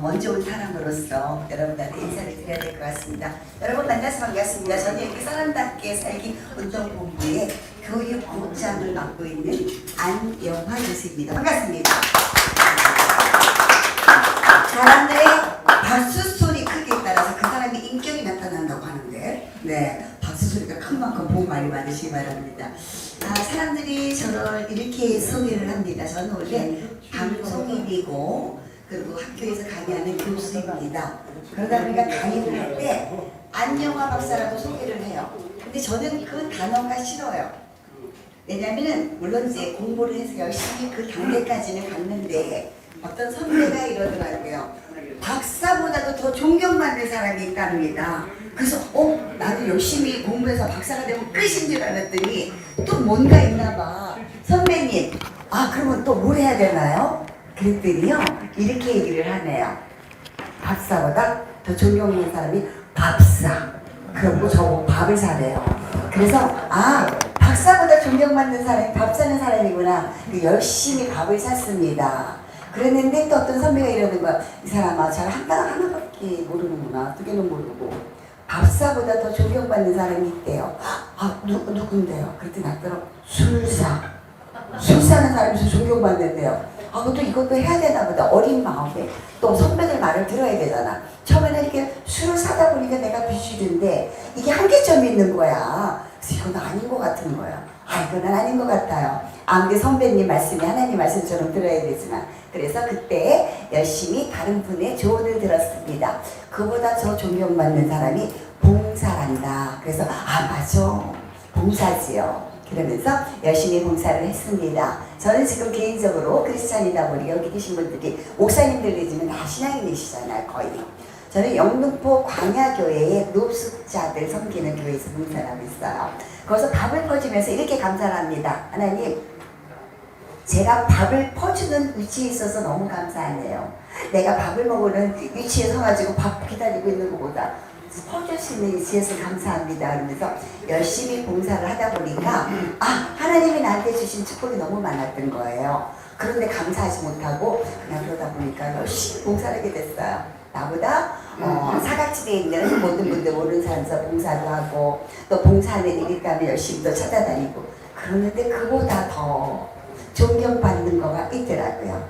먼저 온 사람으로서 여러분들한테 인사를 드려야 될 것 같습니다. 여러분 만나서 반갑습니다. 저는 여기 사람답게 살기 운동본부의 교육국장을 맡고 있는 안영화 교수입니다. 반갑습니다. 사람들의 박수 소리 크기에 따라서 그 사람이 인격이 나타난다고 하는데, 네, 박수 소리가 큰 만큼 복 많이 받으시기 바랍니다. 사람들이 저를 이렇게 소개를 합니다. 저는 원래 방송인이고 그리고 학교에서 강의하는 교수입니다. 그러다 보니까 강의를 할 때 안영화 박사라고 소개를 해요. 근데 저는 그 단어가 싫어요. 왜냐면은 물론 이제 공부를 해서 열심히 그 단계까지는 갔는데 어떤 선배가 이러더라고요. 박사보다도 더 존경받는 사람이 있답니다. 그래서 나도 열심히 공부해서 박사가 되면 끝인 줄 알았더니 또 뭔가 있나 봐. 선배님, 그러면 또 뭘 해야 되나요? 그랬더니요, 이렇게 얘기를 하네요. 박사보다 더 존경받는 사람이 밥사. 그리고 저보고 밥을 사래요. 그래서 박사보다 존경받는 사람이 밥 사는 사람이구나. 열심히 밥을 샀습니다. 그랬는데 또 어떤 선배가 이러는 거야. 이 사람아, 잘 하나밖에 모르는구나. 두 개는 모르고. 밥사보다 더 존경받는 사람이 있대요. 누군데요? 그랬더니 나더러 술사. 술 사는 사람이 존경받는데요. 이것도 해야 되나 보다. 어린 마음에 또 선배들 말을 들어야 되잖아. 처음에는 이렇게 술을 사다 보니까 내가 비실인데 이게 한계점이 있는 거야. 그래서 이건 아닌 것 같은 거야. 이건 아닌 것 같아요. 근데 선배님 말씀이 하나님 말씀처럼 들어야 되지만, 그래서 그때 열심히 다른 분의 조언을 들었습니다. 그보다 저 존경받는 사람이 봉사란다. 그래서 맞아, 봉사지요. 그러면서 열심히 봉사를 했습니다. 저는 지금 개인적으로 크리스찬이다 보니 여기 계신 분들이 목사님들 내지면 다 신앙인이시잖아요, 거의. 저는 영등포 광야교회의 노숙자들 섬기는 교회에서 봉사를 하고 있어요. 거기서 밥을 퍼주면서 이렇게 감사를 합니다. 하나님, 제가 밥을 퍼주는 위치에 있어서 너무 감사하네요. 내가 밥을 먹으는 위치에 서가지고 밥 기다리고 있는 것보다 퍼줄 수 있는 위치에서 감사합니다. 그러면서 열심히 봉사를 하다 보니까 하나님이 나한테 주신 축복이 너무 많았던 거예요. 그런데 감사하지 못하고 그냥 그러다 보니까 열심히 봉사를 하게 됐어요. 나보다 사각지대에 있는 모든 분들 모르는 사람에서 봉사도 하고 또 봉사하는 일 있다면 열심히 또 찾아다니고 그러는데 그보다 더 존경받는 거가 있더라고요.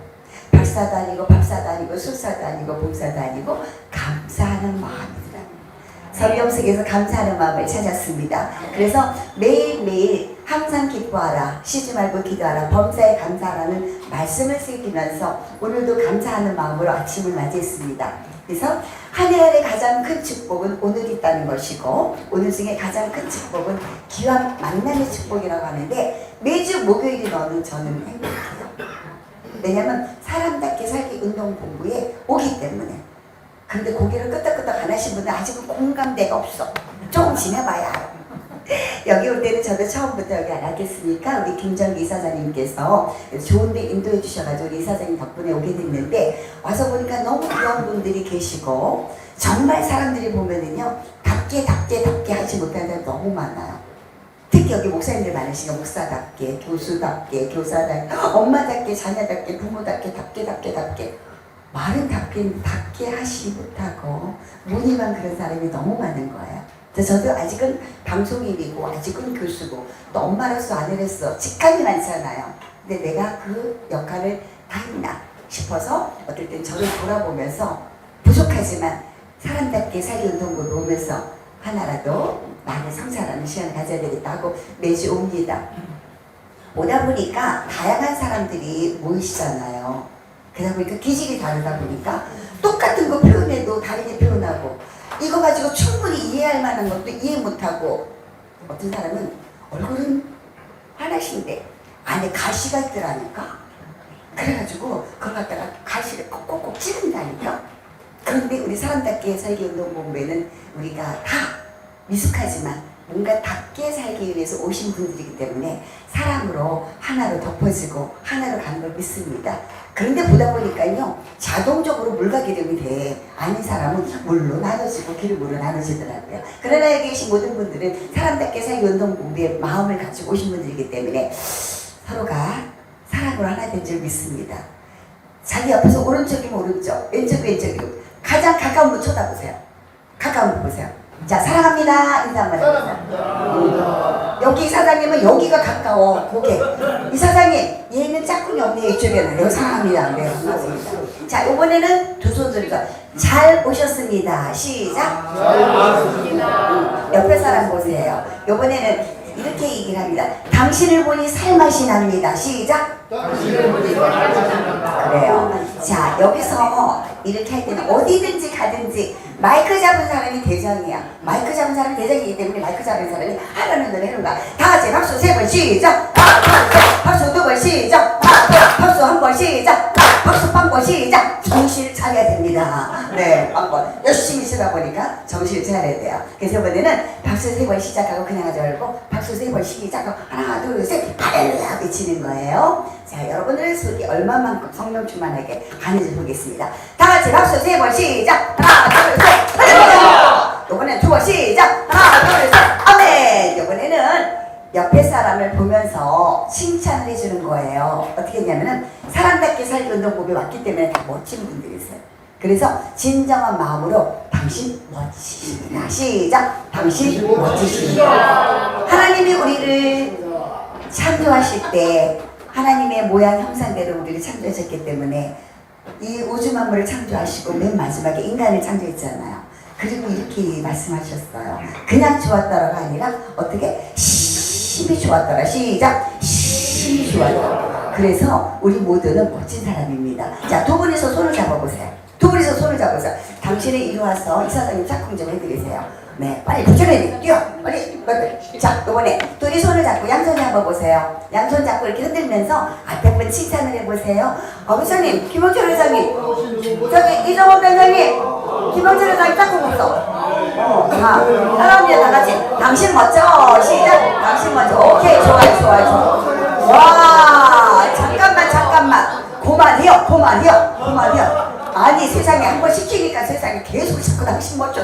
박사도 아니고 밥사도 아니고 술사도 아니고 봉사도 아니고 감사하는 마음이더라고요. 성경 속에서 감사하는 마음을 찾았습니다. 그래서 매일매일 항상 기뻐하라, 쉬지 말고 기도하라, 범사에 감사하라는 말씀을 새기면서 오늘도 감사하는 마음으로 아침을 맞이했습니다. 그래서 한 해 안에 가장 큰 축복은 오늘 있다는 것이고 오늘 중에 가장 큰 축복은 기왕 만남의 축복이라고 하는데 매주 목요일이 너는 저는 행복해요. 왜냐하면 사람답게 살기 운동본부에 오기 때문에. 근데 고개를 끄덕끄덕 안 하신 분은 아직은 공감대가 없어. 조금 지나봐야 알아. 여기 올 때는 저도 처음부터 여기 알았겠으니까 우리 김정기 이사장님께서 좋은 데 인도해 주셔가지고 우리 이사장님 덕분에 오게 됐는데 와서 보니까 너무 귀여운 분들이 계시고 정말 사람들이 보면은요 답게 하지 못하는 사람이 너무 많아요. 특히 여기 목사님들 많으시니까 목사답게, 교수답게, 교사답게, 엄마답게, 자녀답게, 부모답게, 답게 말은 답게 하시 못하고 무늬만 그런 사람이 너무 많은 거예요. 그래서 저도 아직은 방송인이고 아직은 교수고 또 엄마로서 아내로서 직감이 많잖아요. 근데 내가 그 역할을 다 했나 싶어서 어떨 땐 저를 돌아보면서 부족하지만 사람답게 살기 운동을 보면서 하나라도 나를 성찰하는 시간을 가져야 되겠다 하고 매주 옵니다. 오다 보니까 다양한 사람들이 모이시잖아요. 그러다 보니까 기질이 다르다 보니까 똑같은 거 표현해도 다르게 표현하고 이거 가지고 충분히 이해할 만한 것도 이해 못하고 어떤 사람은 얼굴은 하나신데 안에 가시가 있더라니까. 그래가지고 그걸 갖다가 가시를 꼭꼭꼭 찌른다니까. 그런데 우리 사람답게 살기 운동본부에는 우리가 다 미숙하지만 뭔가 답게 살기 위해서 오신 분들이기 때문에 사람으로 하나로 덮어지고 하나로 가는 걸 믿습니다. 그런데 보다 보니까요 자동적으로 물과 기름이 돼. 아닌 사람은 물로 나눠지고 기름으로 나눠지더라고요. 그러나 여기 계신 모든 분들은 사람답게 살기 운동본부의 마음을 가지고 오신 분들이기 때문에 서로가 사랑으로 하나 된 줄 믿습니다. 자기 옆에서 오른쪽이면 오른쪽, 왼쪽이면 가장 가까운 분 쳐다보세요. 가까운 분 보세요. 자, 사랑합니다. 인사 한번 해보세요. 여기 이사장님은 여기가 가까워. 고개. 이사장님, 얘는 짝꿍이 없네. 이쪽에는. 여기 사랑합니다. 네, 반갑습니다. 자, 이번에는 두 손 들고 잘 오셨습니다. 시작. 잘 오셨습니다. 옆에 사람 보세요. 이번에는 이렇게 얘기를 합니다. 당신을 보니 살맛이 납니다. 시작. 당신을 보니 살맛이 납니다. 그래요. 자, 여기서 이렇게 할 때는 어디든지 가든지 마이크 잡은 사람이 대장이야. 마이크 잡은 사람이 대장이기 때문에 마이크 잡은 사람이 하라는 대로 해는 거야. 다 같이 박수 3번 시작. 박수 2번 시작. 박수 1번 시작. 박수 3번 시작. 정신을 차려야 됩니다. 네, 한번 열심히 치다 보니까 정신을 차려야 돼요. 그래서 이번에는 박수 3번 시작하고 그냥 하지 말고 박수 3번 시작하고 하나 둘 셋 할렐루야 외치는 거예요. 자, 여러분들의 속이 얼마만큼 성령 충만하게 가는지 보겠습니다. 다 같이 박수 3번 시작. 하나 둘 셋 할렐루야. 이번엔 2번 시작. 하나 둘 셋 아멘. 이번에는 옆에 사람을 보면서 칭찬을 해주는 거예요. 어떻게 했냐면은 사람답게 살기 운동법에 왔기 때문에 다 멋진 분들이 있어요. 그래서 진정한 마음으로 당신 멋지십니다. 시작. 당신 멋지십니다. 하나님이 우리를 창조하실 때 하나님의 모양 형상대로 우리를 창조하셨기 때문에 이 우주 만물을 창조하시고 맨 마지막에 인간을 창조했잖아요. 그리고 이렇게 말씀하셨어요. 그냥 좋았다라가 아니라 어떻게 힘이 좋았더라. 시작. 힘이 좋았더라. 그래서 우리 모두는 멋진 사람입니다. 자, 두 분이서 손을 잡아보세요. 두 분이서 손을 잡아보세요. 당신은 이리 와서 이사장님 짝꿍 좀 해드리세요. 네, 빨리 부처님 뛰어. 빨리. 자, 이번에 둘이 손을 잡고 양손에 한번 보세요. 양손 잡고 이렇게 흔들면서 앞에 분 칭찬을 해보세요. 부처님, 김홍철 회장님, 저기 이정호 변장님, 김홍철 회장님 짝꿍 없어. 자, 사람들 다 같이 당신 멋져. 시작. 당신 멋져. 오케이, 좋아요. 와, 잠깐만. 그만이요. 아니, 세상에 한 번 시키니까 세상에 계속 자꾸 당신 멋져.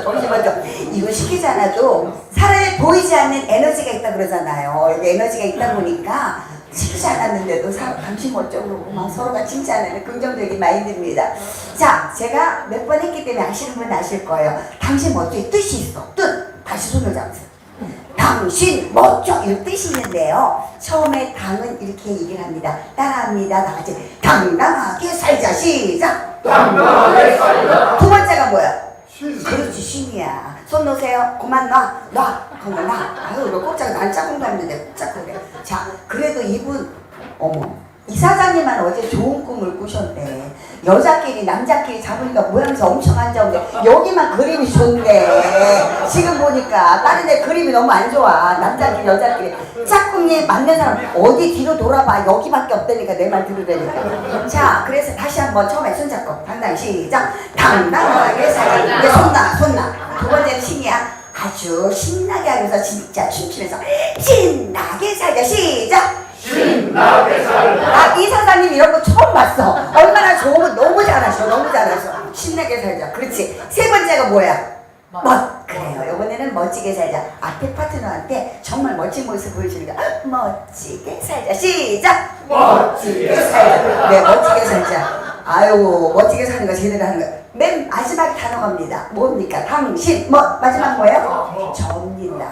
이거 시키지 않아도 사람에 보이지 않는 에너지가 있다 그러잖아요. 여기 에너지가 있다 보니까 시키지 않았는데도 당신 멋져 그러고 막 서로가 칭찬하는 긍정적인 마인드입니다. 자, 제가 몇 번 했기 때문에 아시는 분 아실 거예요. 당신 멋져의 뜻이 있어. 뜻. 다시 손을 잡으세요. 당신 멋져 이런 뜻이 있는데요. 처음에 당은 이렇게 얘기를 합니다. 따라합니다. 다 같이 당당하게 살자. 시작. 당당하게 살자. 두 번째가 뭐야? 그렇지, 신이야. 손 놓으세요. 그만 놔. 그만 놔. 아유, 이거 꼼짝 난 짝꿍 닮는데 꼼짝 그래. 자, 그래도 이분 이사장님만 어제 좋은 꿈을 꾸셨대. 여자끼리 남자끼리 잡으니까 모양새 엄청 안 좋은데 여기만 그림이 좋은데 지금 보니까 다른 애 그림이 너무 안 좋아. 남자끼리 여자끼리 짝꿍이 맞는 사람 어디 뒤로 돌아봐. 여기밖에 없다니까. 내 말 들으라니까. 자, 그래서 다시 한번 처음에 손잡고 당당히 시작. 당당하게 살자. 이제 손나. 두 번째는 신이야. 아주 신나게 하면서 진짜 춤추면서 신나게 살자. 시작. 신나게 살자. 이 사장님 이런 거 처음 봤어. 얼마나 좋으면 너무 잘하셔. 신나게 살자. 그렇지. 세 번째가 뭐야? 그래요. 이번에는 멋지게 살자. 앞에 파트너한테 정말 멋진 모습 보여주니까 멋지게 살자. 시작. 멋지게 살자. 네, 멋지게 살자. 아유, 멋지게 사는 거 제대로 하는 거. 맨 마지막 단어입니다. 뭡니까? 당신. 마지막 뭐예요? 정입니다.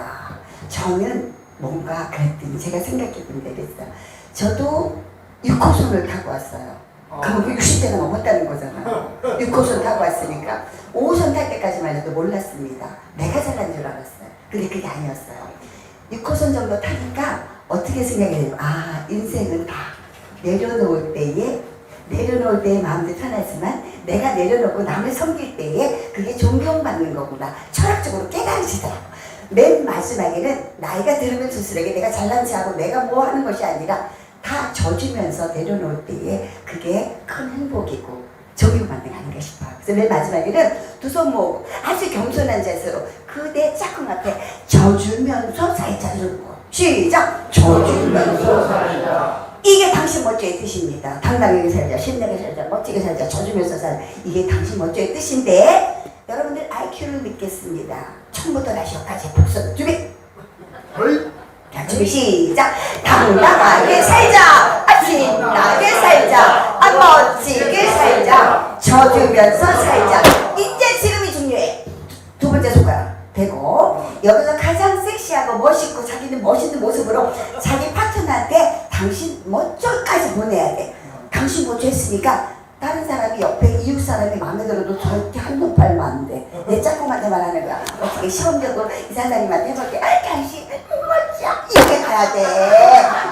정은 뭔가 그랬더니 제가 생각해보니 되겠어요. 저도 6호선을 타고 왔어요. 그럼 60대가 넘었다는 거잖아요. 6호선 타고 왔으니까 5호선 탈 때까지만 해도 몰랐습니다. 내가 잘난 줄 알았어요. 근데 그게 아니었어요. 6호선 정도 타니까 어떻게 생각해요? 인생은 다 내려놓을 때에 마음도 편하지만 내가 내려놓고 남을 섬길 때에 그게 존경받는 거구나. 철학적으로 깨달으시더라고요. 맨 마지막에는 나이가 들으면 들수록 내가 잘난 체하고 내가 뭐 하는 것이 아니라 다 져주면서 내려놓을 때에 그게 큰 행복이고 존경받는 게 아닌가 싶어요. 그래서 맨 마지막에는 두 손 모으고 아주 겸손한 자세로 그대 짝꿍 앞에 져주면서 살자. 시작. 져주면서 살자. 이게 당신 멋져의 뜻입니다. 당당하게 살자, 신나게 살자, 멋지게 살자, 져주면서 살자. 이게 당신 멋져의 뜻인데 여러분들 IQ를 믿겠습니다. 처음부터 다시 여기까지 복수 준비. 자, 준비 시작. 당당하게 살자. 신나게 살자. 멋지게 살자. 당신 먼저까지 보내야 돼. 당신 먼저 했으니까 다른 사람이 옆에 이웃 사람이 마음에 들어도 절대 한눈 팔면 안 돼. 내 짝꿍한테 말하는 거야. 어떻게 시험적으로 이 사장님한테 해볼게. 당신 먼저 이게 가야 돼.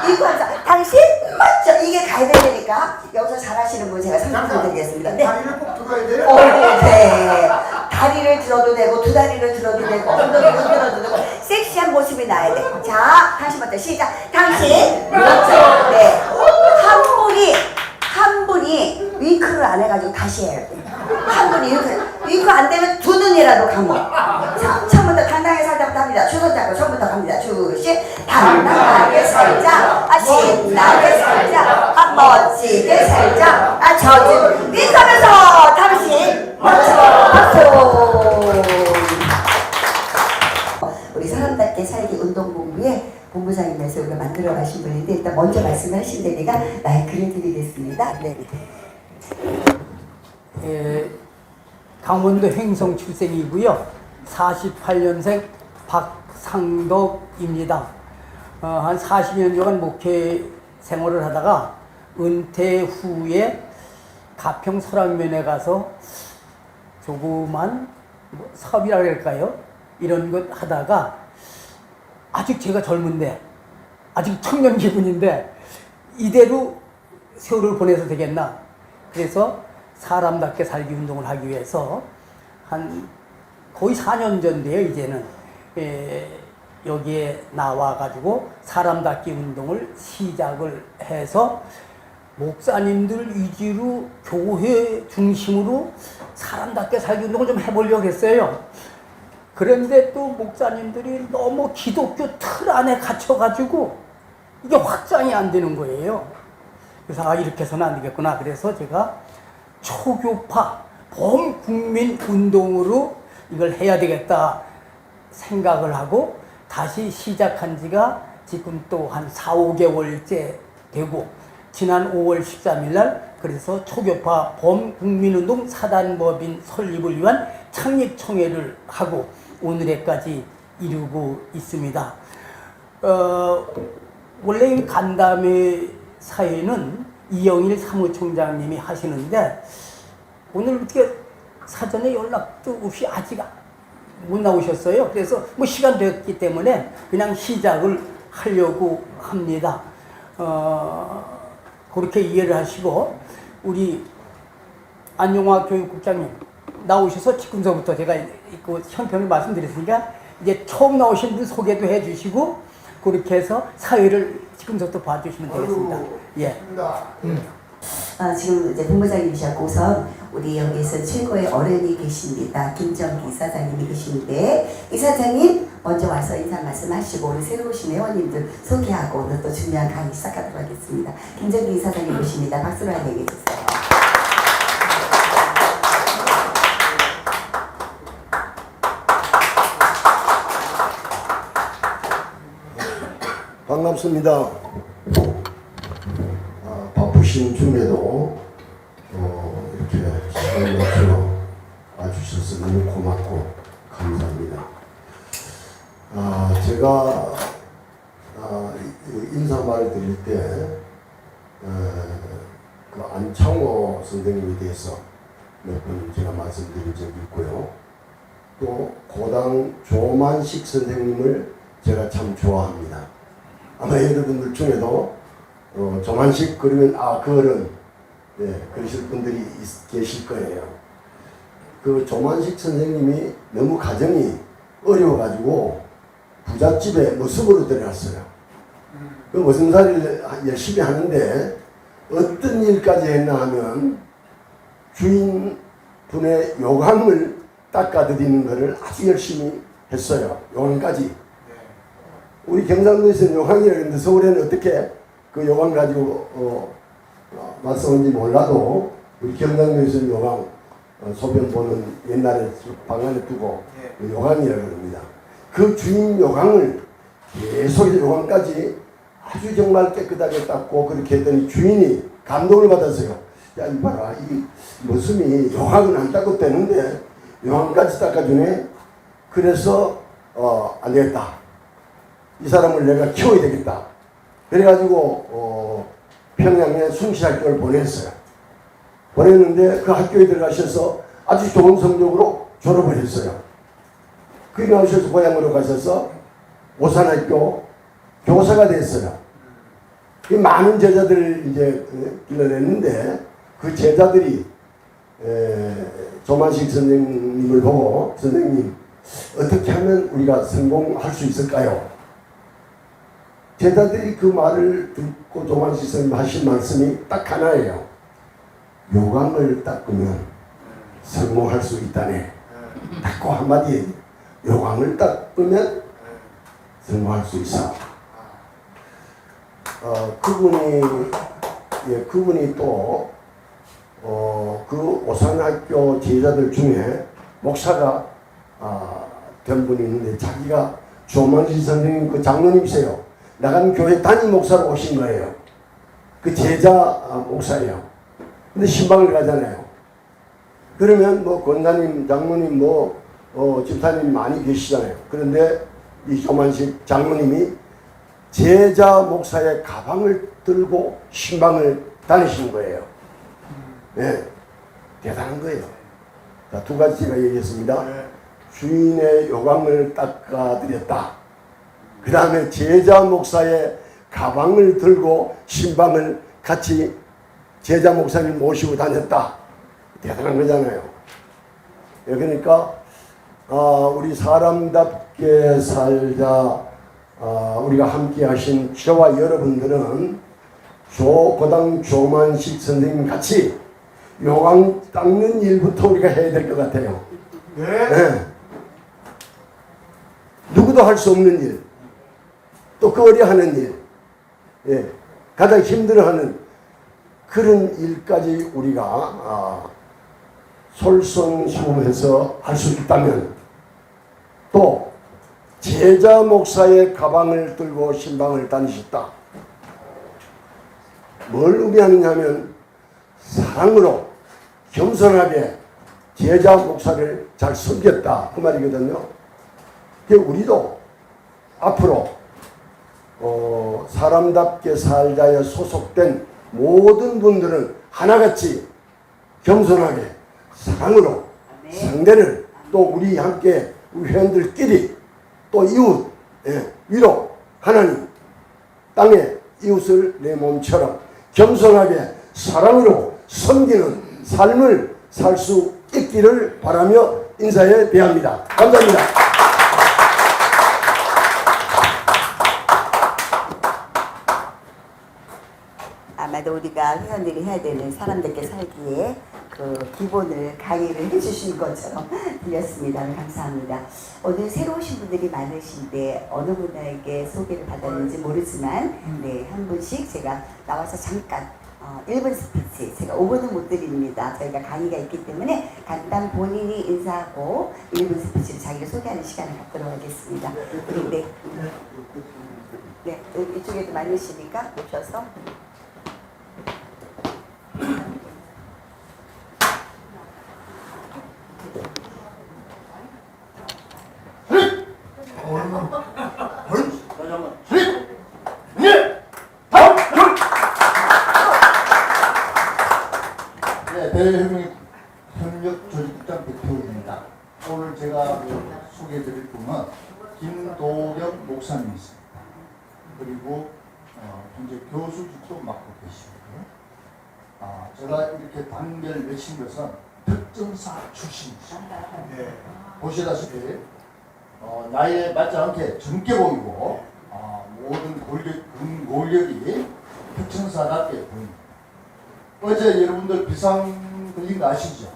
이거 하자. 당신 먼저 이게 가야 되니까 여기서 잘하시는 분 제가 상담 드리겠습니다. 네. 다리를 꼭 들어야 돼요? 네. 다리를 들어도 되고 두 다리를 들어도 되고 엉덩이를 들어도 되고 섹시한 모습이 나야 돼. 자, 당신부터 시작. 당신 먼저. 네. 한 분이 윙크를 안 해가지고 다시 해야 돼. 한 분이 윙크 안 되면 두 눈이라도 감어. 자, 처음부터 당당하게 살짝 합니다. 주소 잡고 처음부터 갑니다. 주시 당당하게 살짝, 신나게 살짝, 멋지게 살짝, 저주 윙크하면서 당신 먼저 박수. 우리 사람답게 살기 운동본부에 본부장님에서 우리가 만들어 가신 분인데 일단 먼저 말씀을 하신 데니까 마이크를 드리겠습니다. 네. 강원도 횡성 출생이고요. 48년생 박상덕입니다. 한 40년간 목회 생활을 하다가 은퇴 후에 가평 설악면에 가서 조그만 사업이라 할까요? 이런 것 하다가 아직 제가 젊은데 아직 청년 기분인데 이대로 세월을 보내서 되겠나. 그래서 사람답게 살기 운동을 하기 위해서 한 거의 4년 전 돼요. 이제는 여기에 나와가지고 사람답게 운동을 시작을 해서 목사님들 위주로 교회 중심으로 사람답게 살기 운동을 좀 해보려고 했어요. 그런데 또 목사님들이 너무 기독교 틀 안에 갇혀가지고 이게 확장이 안 되는 거예요. 그래서 이렇게 해서는 안 되겠구나. 그래서 제가 초교파 범국민 운동으로 이걸 해야 되겠다 생각을 하고 다시 시작한 지가 지금 또 한 4, 5개월째 되고 지난 5월 13일 날 그래서 초교파 범국민운동 사단법인 설립을 위한 창립총회를 하고 오늘에까지 이루고 있습니다. 원래 이 간담회 사회는 이영일 사무총장님이 하시는데 오늘 어떻게 사전에 연락도 없이 아직 못 나오셨어요. 그래서 뭐 시간 됐기 때문에 그냥 시작을 하려고 합니다. 그렇게 이해를 하시고 우리 안용화 교육국장님 나오셔서 지금서부터 제가 그 형평을 말씀드렸으니까 이제 처음 나오신 분 소개도 해주시고 그렇게 해서 사회를 지금서부터 봐주시면 되겠습니다. 예. 지금 이제 본부장님이셨고 우선 우리 여기서 최고의 어른이 계십니다. 김정기 이사장님이 계신데 이사장님 먼저 와서 인사 말씀하시고 우리 새로 오신 회원님들 소개하고 오늘 또 중요한 강의 시작하도록 하겠습니다. 김정기 이사장님 모십니다. 박수로 환영해 주세요. 반갑습니다. 바쁘신 중에도 이렇게 시간을 내서 와주셔서 너무 고맙고 감사합니다. 제가 인사 말을 드릴 때 그 안창호 선생님에 대해서 몇 번 제가 말씀드린 적이 있고요. 또 고당 조만식 선생님을 제가 참 좋아합니다. 아마 여러분들 중에도 조만식 그러면 그 어른 그러실 분들이 계실 거예요. 그 조만식 선생님이 너무 가정이 어려워가지고 부잣집에 무습으로 들어갔어요. 그 머슴살이를 열심히 하는데 어떤 일까지 했나 하면 주인분의 요강을 닦아드리는 것을 아주 열심히 했어요. 요강까지. 우리 경상도에서는 요강이라고 했는데 서울에는 어떻게 그 요강 가지고 맞서는지 몰라도 우리 경상도에서는 요강 소변 보는 옛날에 방 안에 두고 요강이라고 합니다. 그 주인 요강을 계속 요강까지 아주 정말 깨끗하게 닦고 그렇게 했더니 주인이 감동을 받았어요. 야 이봐라 이 머슴이 요강을 안 닦아도 되는데 요강까지 닦아주네. 그래서 안 되겠다. 이 사람을 내가 키워야 되겠다. 그래가지고 평양에 숭실학교를 보냈어요. 보냈는데 그 학교에 들어가셔서 아주 좋은 성적으로 졸업을 했어요. 그리 나오셔서 고향으로 가셔서 오산학교 교사가 됐어요. 많은 제자들을 이제 길러냈는데 그 제자들이 조만식 선생님을 보고 선생님 어떻게 하면 우리가 성공할 수 있을까요? 제자들이 그 말을 듣고 조만식 선생님 하신 말씀이 딱 하나예요. 요강을 닦으면 성공할 수 있다네. 딱 그 한마디에 요강을 닦으면 성공할 수 있어. 그분이 또 그 오산학교 제자들 중에 목사가 된 분이 있는데 자기가 조만식 선생님 그 장로님이세요. 나간 교회 담임 목사로 오신 거예요. 그 제자 목사예요. 근데 신방을 가잖아요. 그러면 뭐 권사님, 장로님, 집사님 많이 계시잖아요. 그런데 이 조만식 장로님이 제자 목사의 가방을 들고 신방을 다니신 거예요. 네, 대단한 거예요. 자, 두 가지 제가 얘기했습니다. 주인의 요강을 닦아드렸다. 그 다음에 제자 목사의 가방을 들고 신방을 같이 제자 목사님 모시고 다녔다. 대단한 거잖아요. 그러니까 우리 사람답게 살자 우리가 함께 하신 저와 여러분들은 고당 조만식 선생님 같이 요강 닦는 일부터 우리가 해야 될 것 같아요. 네. 누구도 할 수 없는 일, 또 꺼려하는 일, 가장 힘들어하는 그런 일까지 우리가 솔선수범해서 할 수 있다면, 또 제자 목사의 가방을 들고 신방을 다니셨다. 뭘 의미하느냐 하면 사랑으로 겸손하게 제자 목사를 잘 섬겼다 그 말이거든요. 우리도 앞으로 사람답게 살자에 소속된 모든 분들은 하나같이 겸손하게 사랑으로 상대를, 또 우리 함께 우리 회원들끼리, 또 이웃, 위로 하나님 땅에 이웃을 내 몸처럼 겸손하게 사랑으로 섬기는 삶을 살 수 있기를 바라며 인사에 대합니다. 감사합니다. 아마도 우리가 회원들이 해야 되는 사람답게 살기에 그 기본을 강의를 해주신 것처럼 들렸습니다. 감사합니다. 오늘 새로 오신 분들이 많으신데 어느 분에게 소개를 받았는지 모르지만 한 분씩 제가 나와서 잠깐 1분 스피치, 제가 5분은 못 드립니다. 저희가 강의가 있기 때문에 간단 본인이 인사하고 1분 스피치를 자기를 소개하는 시간을 갖도록 하겠습니다. 우리 이쪽에도 많으시니까 오셔서 대협력조직장 대표입니다. 오늘 제가 소개해드릴 분은 김도령 목사님이 있습니다. 그리고 현재 교수직도 맡고 계시고요. 제가 이렇게 단결 맺힌 것은 특정사 출신이십니다. 보시다시피 나이에 맞지 않게 젊게 보이고 모든 근골력이 특정사답게 보입니다. 어제 여러분들 비상 걸린 거 아시죠?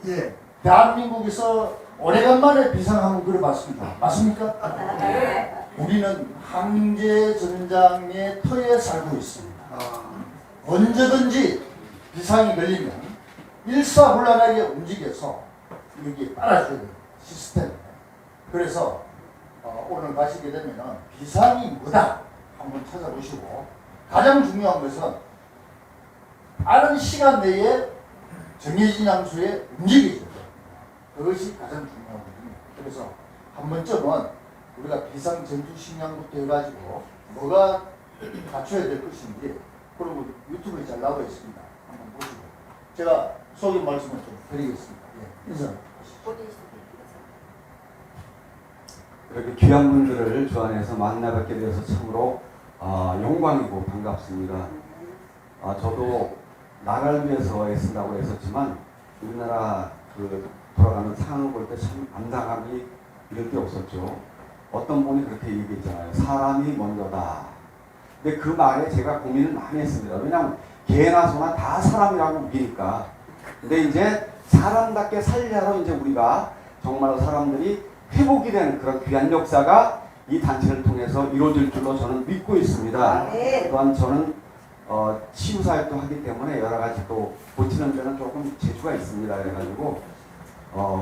예. 대한민국에서 오래간만에 비상 한번 걸어봤습니다. 맞습니까? 네. 우리는 항제전장의 터에 살고 있습니다. 언제든지 비상이 걸리면 일사불란하게 움직여서 여기 빨아줘야 돼요. 시스템. 그래서 오늘 가시게 되면 비상이 뭐다 한번 찾아보시고, 가장 중요한 것은 빠른 시간 내에 정해진 장소에 움직이죠. 그것이 가장 중요하거든요. 그래서 한 번쯤은 우리가 비상 전투 식량부터 해가지고 뭐가 갖춰야 될 것인지, 그리고 유튜브에 잘 나와 있습니다. 한번 보시고 제가 소개 말씀을 좀 드리겠습니다. 예, 인사. 이렇게 귀한 분들을 주 안에서 만나뵙게 되어서 참으로 영광이고 반갑습니다. 저도 나라를 위해서 애쓴다고 했었지만 우리나라 그 돌아가는 상황을 볼 때 참 안타감이 이럴 게 없었죠. 어떤 분이 그렇게 얘기했잖아요. 사람이 먼저다. 근데 그 말에 제가 고민을 많이 했습니다. 왜냐하면 개나 소나 다 사람이라고 우기니까. 근데 이제 사람답게 살려로 이제 우리가 정말로 사람들이 회복이 되는 그런 귀한 역사가 이 단체를 통해서 이루어질 줄로 저는 믿고 있습니다. 또한 저는 치유사역도 하기 때문에 여러 가지 또 고치는 데는 조금 재주가 있습니다. 그래가지고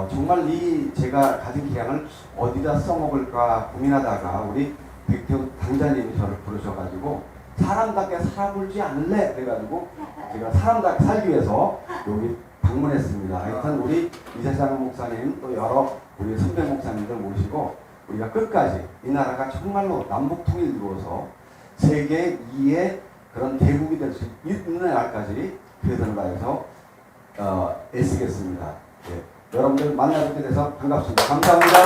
정말 이 제가 가진 기량을 어디다 써먹을까 고민하다가 우리 백태훈 당자님이 저를 부르셔가지고 사람답게 살아볼지 않을래? 그래가지고 제가 사람답게 살기 위해서 여기 방문했습니다. 하여튼 우리 이세상 목사님 또 여러 우리 선배 목사님들 모시고 우리가 끝까지 이 나라가 정말로 남북통일 이루어서 세계 2의 그런 대국이 될 수 있는 날까지 최선을 다해서 애쓰겠습니다. 예. 여러분들 만나뵙게 돼서 반갑습니다. 감사합니다.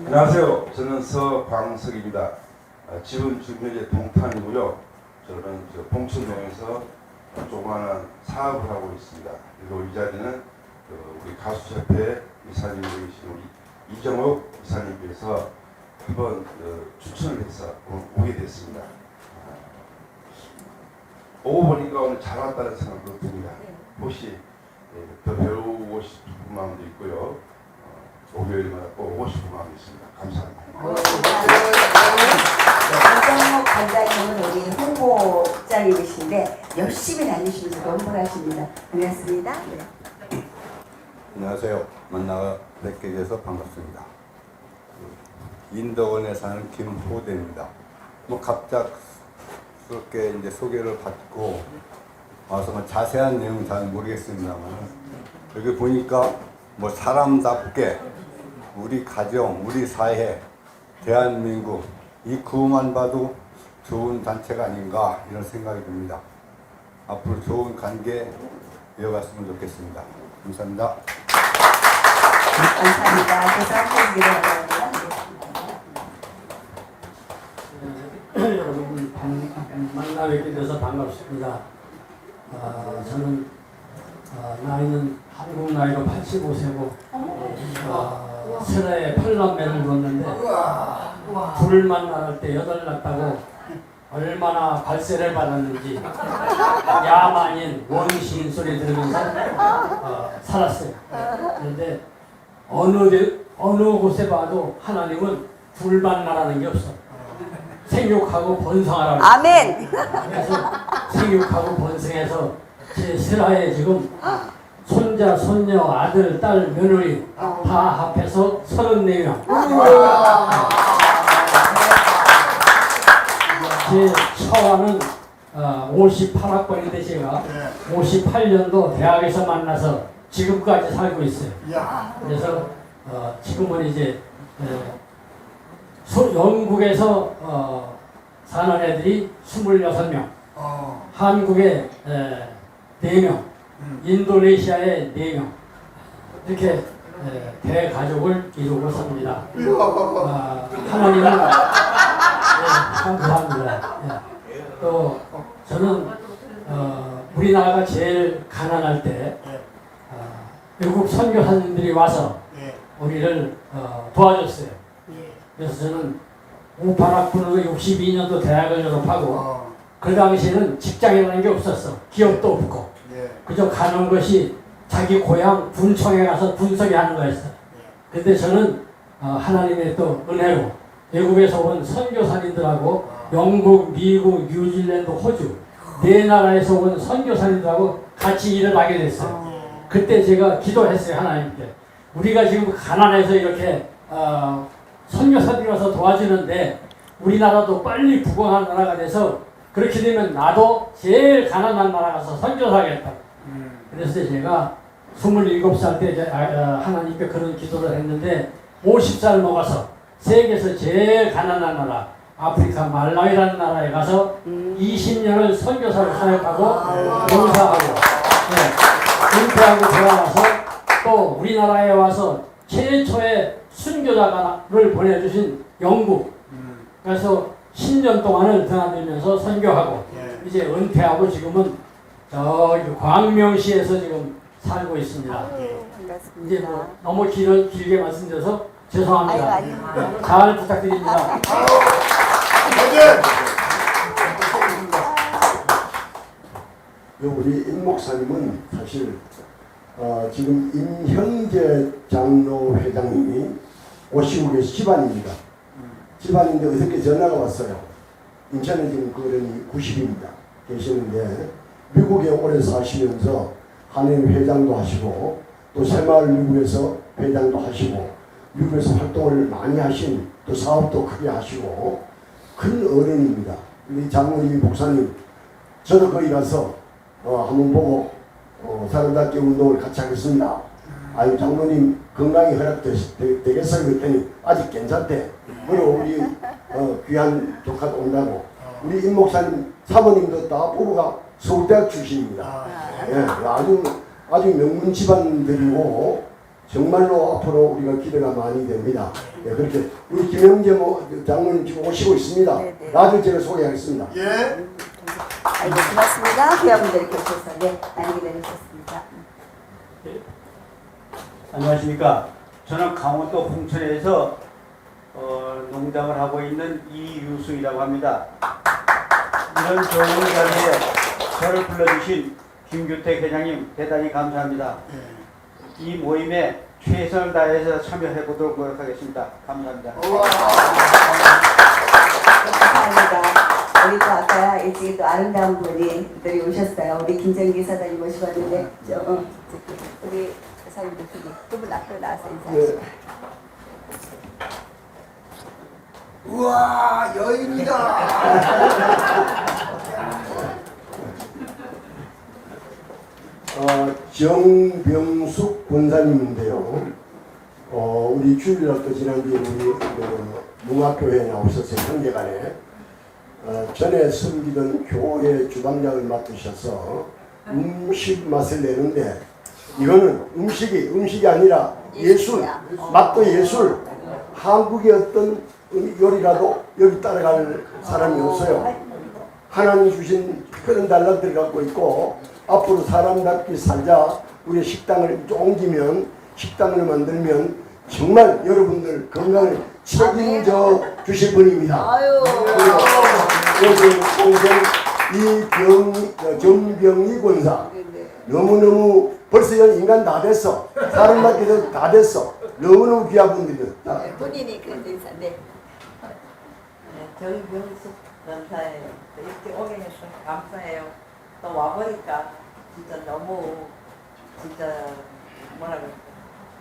안녕하세요. 저는 서광석입니다. 집은 주변에 동탄이고요. 저는 봉천동에서 조그마한 사업을 하고 있습니다. 그리고 이 자리는 우리 가수협회 이사님으로 계신 우리 이정욱 이사님께서 한번 추천을 해서 오게 됐습니다. 오고 보니까 오늘 잘 왔다는 생각도 듭니다. 혹시 더 배우고 싶은 마음도 있고요. 목요일마다 꼭 오고 싶은 마음이 있습니다. 감사합니다. 이정욱 관장님은 우리 홍보장님이신데 열심히 다니시면서 홍보하십니다. 반갑습니다. 네. 안녕하세요. 만나 뵙게 돼서 반갑습니다. 인도원에 사는 김호대입니다. 뭐 갑작스럽게 이제 소개를 받고 와서 뭐 자세한 내용은 잘 모르겠습니다만 여기 보니까 뭐 사람답게 우리 가정, 우리 사회, 대한민국 이 구호만 봐도 좋은 단체가 아닌가 이런 생각이 듭니다. 앞으로 좋은 관계 이어갔으면 좋겠습니다. 감사합니다. 감사합니다. 그래서 함께 기도하겠습니다. 여러분 만나 뵙게 돼서 반갑습니다. 저는 나이는 한국 나이로 85세고 설화에 8남매를 뒀는데 둘만 낳을 때 8 낳았다고 얼마나 발세를 받았는지 야만인 원시인 소리 들으면서 살았어요. 그런데 어느 곳에 봐도 하나님은 둘만 나라는 게 없어. 생육하고 번성하라고. 아멘. 그래서 생육하고 번성해서 제 설화에 지금 손자, 손녀, 아들, 딸, 며느리 다 합해서 34명. 제 처와는 58학번인데 제가 58년도 대학에서 만나서 지금까지 살고 있어요. 그래서 지금은 이제 영국에서 사는 애들이 26명, 한국에 4명, 인도네시아에 4명 이렇게 대가족을 이루고 삽니다. 하나님은 감사합니다. 또 저는 우리나라가 제일 가난할 때 외국 선교사님들이 와서 우리를 도와줬어요. 그래서 저는 58학번으로 62년도 대학을 졸업하고 그 당시에는 직장이라는 게 없었어. 기업도 없고 그저 가는 것이 자기 고향 군청에 가서 분석이 하는 거였어. 근데 저는 하나님의 또 은혜로 외국에서 온 선교사님들하고 영국, 미국, 뉴질랜드, 호주 4나라에서 온 선교사님들하고 같이 일을 하게 됐어요. 그때 제가 기도했어요. 하나님께 우리가 지금 가난해서 이렇게 선교사들이 와서 도와주는데 우리나라도 빨리 부강한 나라가 돼서 그렇게 되면 나도 제일 가난한 나라 가서 선교사하겠다. 그래서 제가 27살 때 이제 하나님께 그런 기도를 했는데 50살 먹어서 세계에서 제일 가난한 나라 아프리카 말라위라는 나라에 가서 20년을 선교사로 사역하고 봉사하고 은퇴하고 돌아와서 또 우리나라에 와서 최초의 순교자를 보내주신 영국 그래서 10년 동안을 드나들면서 선교하고 이제 은퇴하고 지금은 저기 광명시에서 지금 살고 있습니다. 반갑습니다. 이제 뭐 너무 길게 말씀드려서 죄송합니다. 아이고, 아니요. 잘 부탁드립니다. 우리 임 목사님은 사실 지금 임형재 장로 회장님이 오시고 계신 집안입니다. 집안인데 어저께 전화가 왔어요. 인천에 지금 그러니 90입니다. 계시는데 미국에 오래 사시면서 한인 회장도 하시고 또 새마을 미국에서 회장도 하시고 미국에서 활동을 많이 하신 또 사업도 크게 하시고 큰 어른입니다. 우리 장로님 목사님 저도 거기 가서 한번 보고 사람답게 운동을 같이 하겠습니다. 아유 장로님 건강이 허락되겠어요 그랬더니 아직 괜찮대. 그리고 우리 귀한 조카도 온다고. 우리 임 목사님 사모님도 다 부부가 서울대학 출신입니다. 예, 아주 명문 집안들이고 정말로 앞으로 우리가 기대가 많이 됩니다. 예, 그렇게 우리 김영재 장로님 지금 오시고 있습니다. 나중에 제가 소개하겠습니다. 예. 아이고 고맙습니다. 귀여분들 오셔서 많이 기다리셨습니다. 안녕하십니까. 저는 강원도 홍천에서 농장을 하고 있는 이유승이라고 합니다. 이런 좋은 자리에 저를 불러주신 김규택 회장님 대단히 감사합니다. 이 모임에 최선을 다해서 참여해 보도록 노력하겠습니다. 감사합니다. 감사합니다. 우리 또 아까 일찍 또 아름다운 분들이 오셨어요. 우리 김정기 사장님 모시고 왔는데 우리 사장님도 두분 앞으로 나와서 인사하시죠. 우와 여인이다. 정병숙 권사님인데요. 우리 주일날도 지난주에 우리 문화교회에 나오셨어요. 형제간에 전에 섬기던 교회 주방장을 맡으셔서 음식 맛을 내는데 이거는 음식이 아니라 예술, 맛도 예술. 한국의 어떤 요리라도 여기 따라갈 사람이 없어요. 하나님 주신 그런 달란트를 갖고 있고 앞으로 사람답게 살자. 우리 식당을 옮기면 식당을 만들면 정말 여러분들 건강을 책임져 주실 분입니다. 여기 정병희 권사 너무너무 벌써 인간 다 됐어. 사람답게 다 됐어. 너무너무 귀한 분들이다. 본인이 그런 인사. 네. 정병숙 권사예요. 이렇게 오게 해서 감사해요. 또 와보니까 진짜 너무 뭐라 그럴까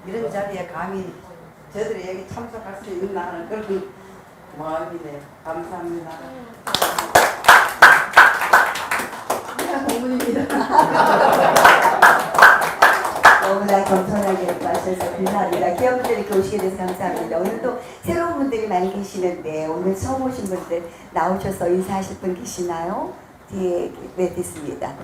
이런 자리에 감히 저들이 여기 참석할 수 있나 하는 그런 마음이네. 감사합니다. 너무나 겸손하게 마셔서 감사합니다. 귀여운 분들이 이렇게 오시게 돼서 감사합니다. 오늘 또 새로운 분들이 많이 계시는데 오늘 처음 오신 분들 나오셔서 인사하실 분 계시나요? 네, 됐습니다.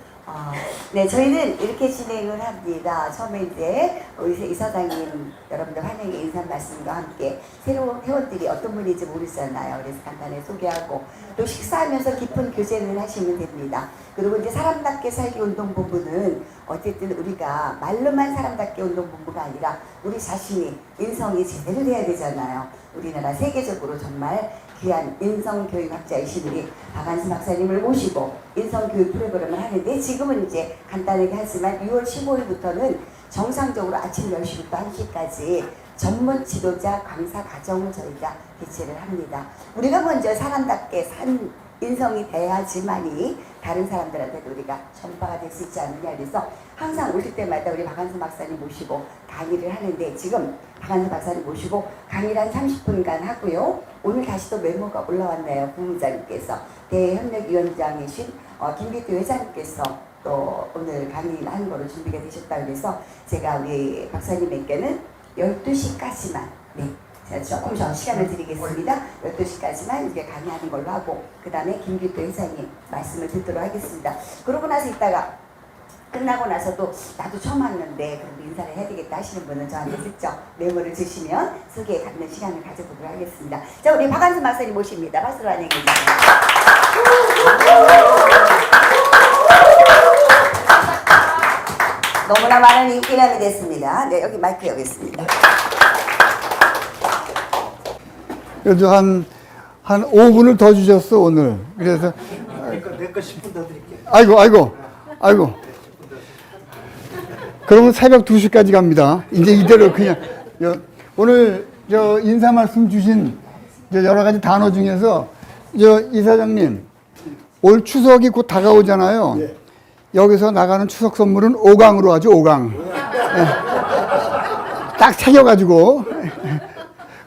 네, 저희는 이렇게 진행을 합니다. 처음에 이제 우리 이사장님 여러분들 환영의 인사 말씀과 함께 새로운 회원들이 어떤 분인지 모르잖아요. 그래서 간단히 소개하고 또 식사하면서 깊은 교제를 하시면 됩니다. 그리고 이제 사람답게 살기 운동본부는 어쨌든 우리가 말로만 사람답게 운동본부가 아니라 우리 자신이 인성이 제대로 돼야 되잖아요. 우리나라 세계적으로 정말 귀한 인성교육학자이신 우리 박한수 박사님을 모시고 인성교육 프로그램을 하는데 지금은 이제 간단하게 하지만 6월 15일부터는 정상적으로 아침 10시부터 1시까지 전문 지도자 강사 과정을 저희가 개최를 합니다. 우리가 먼저 사람답게 산 인성이 돼야지만이 다른 사람들한테도 우리가 전파가 될 수 있지 않느냐. 그래서 항상 오실 때마다 우리 박한수 박사님 모시고 강의를 하는데 지금 박한수 박사님 모시고 강의를 한 30분간 하고요. 오늘 다시 또 메모가 올라왔네요. 부문장님께서 대협력위원장이신 김기태 회장님께서 또 오늘 강의를 하는 거로 준비가 되셨다고 해서 제가 우리 박사님에게는 12시까지만 제가 조금 더 시간을 드리겠습니다. 12시까지만 이제 강의하는 걸로 하고 그 다음에 김규태 회장님 말씀을 듣도록 하겠습니다. 그러고 나서 이따가 끝나고 나서도 나도 처음 왔는데 그럼 인사를 해야 되겠다 하시는 분은 저한테 직접 메모를 주시면 소개에 갖는 시간을 가져보도록 하겠습니다. 자, 우리 박한순 박사님 모십니다. 박수로 환영해 주세요. 너무나 많은 인기남이 됐습니다. 네, 여기 마이크 여기 있습니다. 그래도 한 5분을 더 주셨어 오늘. 그래서 내거 10분 더 드릴게요. 아이고. 그러면 새벽 2시까지 갑니다. 이제 이대로 그냥 오늘 저 인사 말씀 주신 여러 가지 단어 중에서 이사장님 올 추석이 곧 다가오잖아요. 네. 여기서 나가는 추석 선물은 5강으로 하죠. 5강. 네. 딱 새겨가지고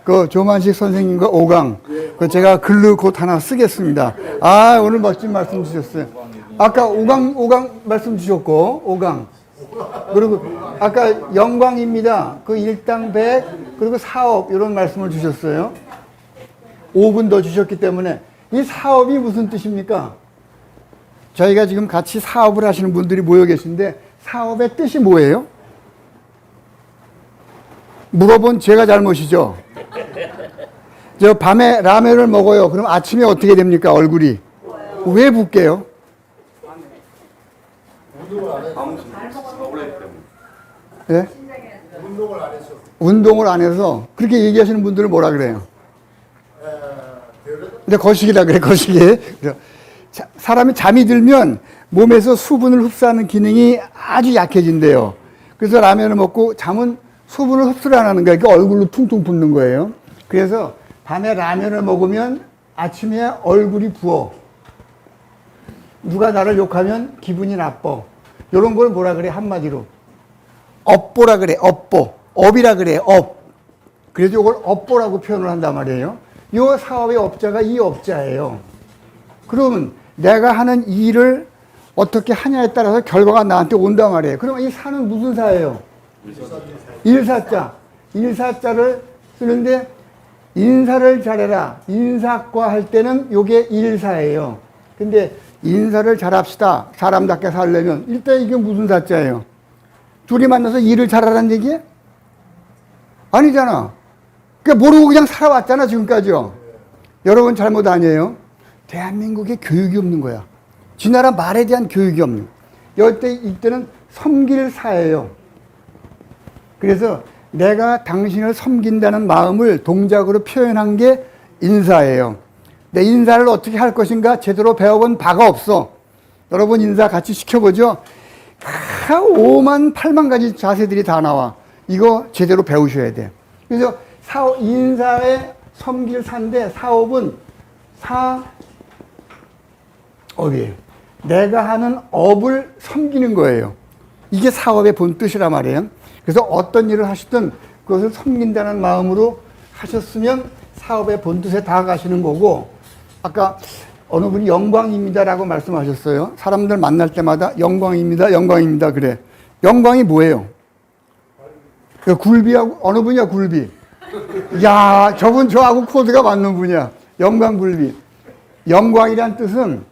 그 조만식 선생님과 5강 그 제가 글로 곧 하나 쓰겠습니다. 아, 오늘 멋진 말씀 주셨어요. 아까 5강 말씀 주셨고 5강 그리고 아까 영광입니다. 그 일당 100 그리고 사업 이런 말씀을 주셨어요. 5분 더 주셨기 때문에 이 사업이 무슨 뜻입니까? 저희가 지금 같이 사업을 하시는 분들이 모여 계신데 사업의 뜻이 뭐예요? 물어본 제가 잘못이죠. 저 밤에 라면을 먹어요. 그럼 아침에 어떻게 됩니까? 얼굴이 왜 붓게요? 예? 운동을 안 해서 그렇게 얘기하시는 분들은 뭐라 그래요? 근데 거식이라 그래. 거식이. 사람이 잠이 들면 몸에서 수분을 흡수하는 기능이 아주 약해진대요. 그래서 라면을 먹고 잠은 수분을 흡수를 안 하는 거예요. 그러니까 얼굴로 퉁퉁 붓는 거예요. 그래서 밤에 라면을 먹으면 아침에 얼굴이 부어. 누가 나를 욕하면 기분이 나빠. 이런 걸 뭐라 그래? 한마디로 업보라 그래. 업보. 업이라 그래. 업. 그래서 이걸 업보라고 표현을 한단 말이에요. 이 사업의 업자가 이 업자예요. 그러면 내가 하는 일을 어떻게 하냐에 따라서 결과가 나한테 온단 말이에요. 그러면 이 사는 무슨 사예요? 일사자. 일사자를 쓰는데 인사를 잘해라. 인사과 할 때는 이게 일사예요. 근데 인사를 잘합시다. 사람답게 살려면 일단 이게 무슨 사자예요? 둘이 만나서 일을 잘하라는 얘기예요? 아니잖아. 그러니까 모르고 그냥 살아왔잖아 지금까지요. 여러분 잘못 아니에요. 대한민국에 교육이 없는 거야. 지 나라 말에 대한 교육이 없는 거야. 이때는 섬길 사예요. 그래서 내가 당신을 섬긴다는 마음을 동작으로 표현한 게 인사예요. 내 인사를 어떻게 할 것인가 제대로 배워본 바가 없어. 여러분 인사 같이 시켜보죠. 5만 8만 가지 자세들이 다 나와. 이거 제대로 배우셔야 돼. 그래서 인사의 섬길 사인데 사업은 사업이에요. 내가 하는 업을 섬기는 거예요. 이게 사업의 본 뜻이란 말이에요. 그래서 어떤 일을 하시든 그것을 섬긴다는 마음으로 하셨으면 사업의 본 뜻에 다가가시는 거고, 아까 어느 분이 영광입니다라고 말씀하셨어요. 사람들 만날 때마다 영광입니다, 영광입니다 그래. 영광이 뭐예요? 굴비하고 어느 분이야 굴비? 야, 저분 저하고 코드가 맞는 분이야. 영광 굴비. 영광이란 뜻은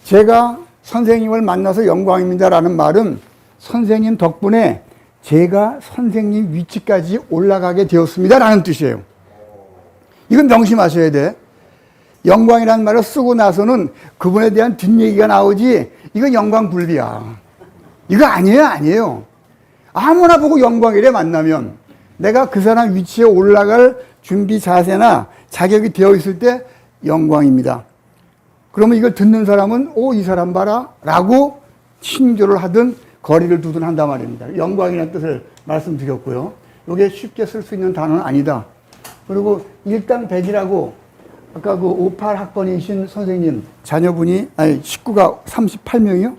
제가 선생님을 만나서 영광입니다라는 말은 선생님 덕분에 제가 선생님 위치까지 올라가게 되었습니다라는 뜻이에요. 이건 명심하셔야 돼. 영광이라는 말을 쓰고 나서는 그분에 대한 뒷얘기가 나오지, 이건 영광 굴비야. 이거 아니에요. 아무나 보고 영광이래. 만나면 내가 그 사람 위치에 올라갈 준비 자세나 자격이 되어 있을 때 영광입니다. 그러면 이걸 듣는 사람은 이 사람 봐라 라고 친교를 하든 거리를 두든 한단 말입니다. 영광이라는 뜻을 말씀드렸고요. 이게 쉽게 쓸 수 있는 단어는 아니다. 그리고 일당 100이라고 아까 그 58학번이신 선생님 자녀분이 식구가 38명이요?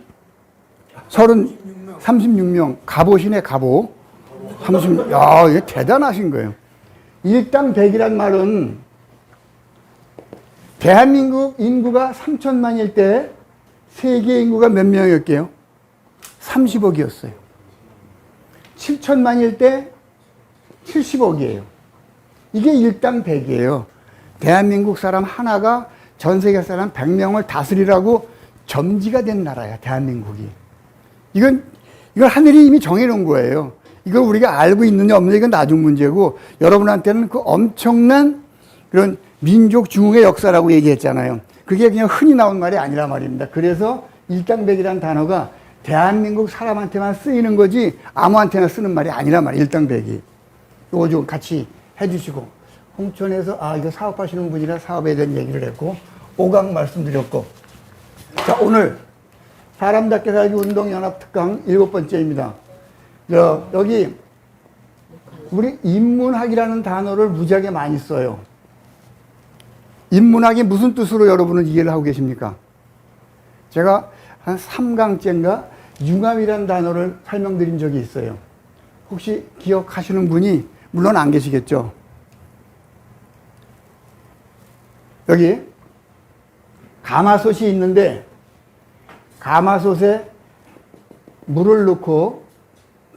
36명. 갑오시네, 갑오. 야, 이게 대단하신 거예요. 일당 100이란 말은 대한민국 인구가 3천만일 때 세계 인구가 몇 명이었게요? 30억이었어요. 7천만일 때 70억이에요. 이게 일당 100이에요. 대한민국 사람 하나가 전 세계 사람 100명을 다스리라고 점지가 된 나라야, 대한민국이. 이건 하늘이 이미 정해놓은 거예요. 이걸 우리가 알고 있느냐 없느냐 이건 나중 문제고, 여러분한테는 그 엄청난 그런 민족 중흥의 역사라고 얘기했잖아요. 그게 그냥 흔히 나온 말이 아니라 말입니다. 그래서 일당백이라는 단어가 대한민국 사람한테만 쓰이는 거지 아무한테나 쓰는 말이 아니라 말이에요. 일당백이. 요거 좀 같이 해주시고, 홍천에서 이거 사업하시는 분이라 사업에 대한 얘기를 했고, 5강 말씀드렸고, 자, 오늘 사람답게 살기 운동연합 특강 7번째입니다. 여기 우리 인문학이라는 단어를 무지하게 많이 써요. 인문학이 무슨 뜻으로 여러분은 이해를 하고 계십니까? 제가 한 3강째인가 융합이라는 단어를 설명드린 적이 있어요. 혹시 기억하시는 분이 물론 안 계시겠죠? 여기 가마솥이 있는데 가마솥에 물을 넣고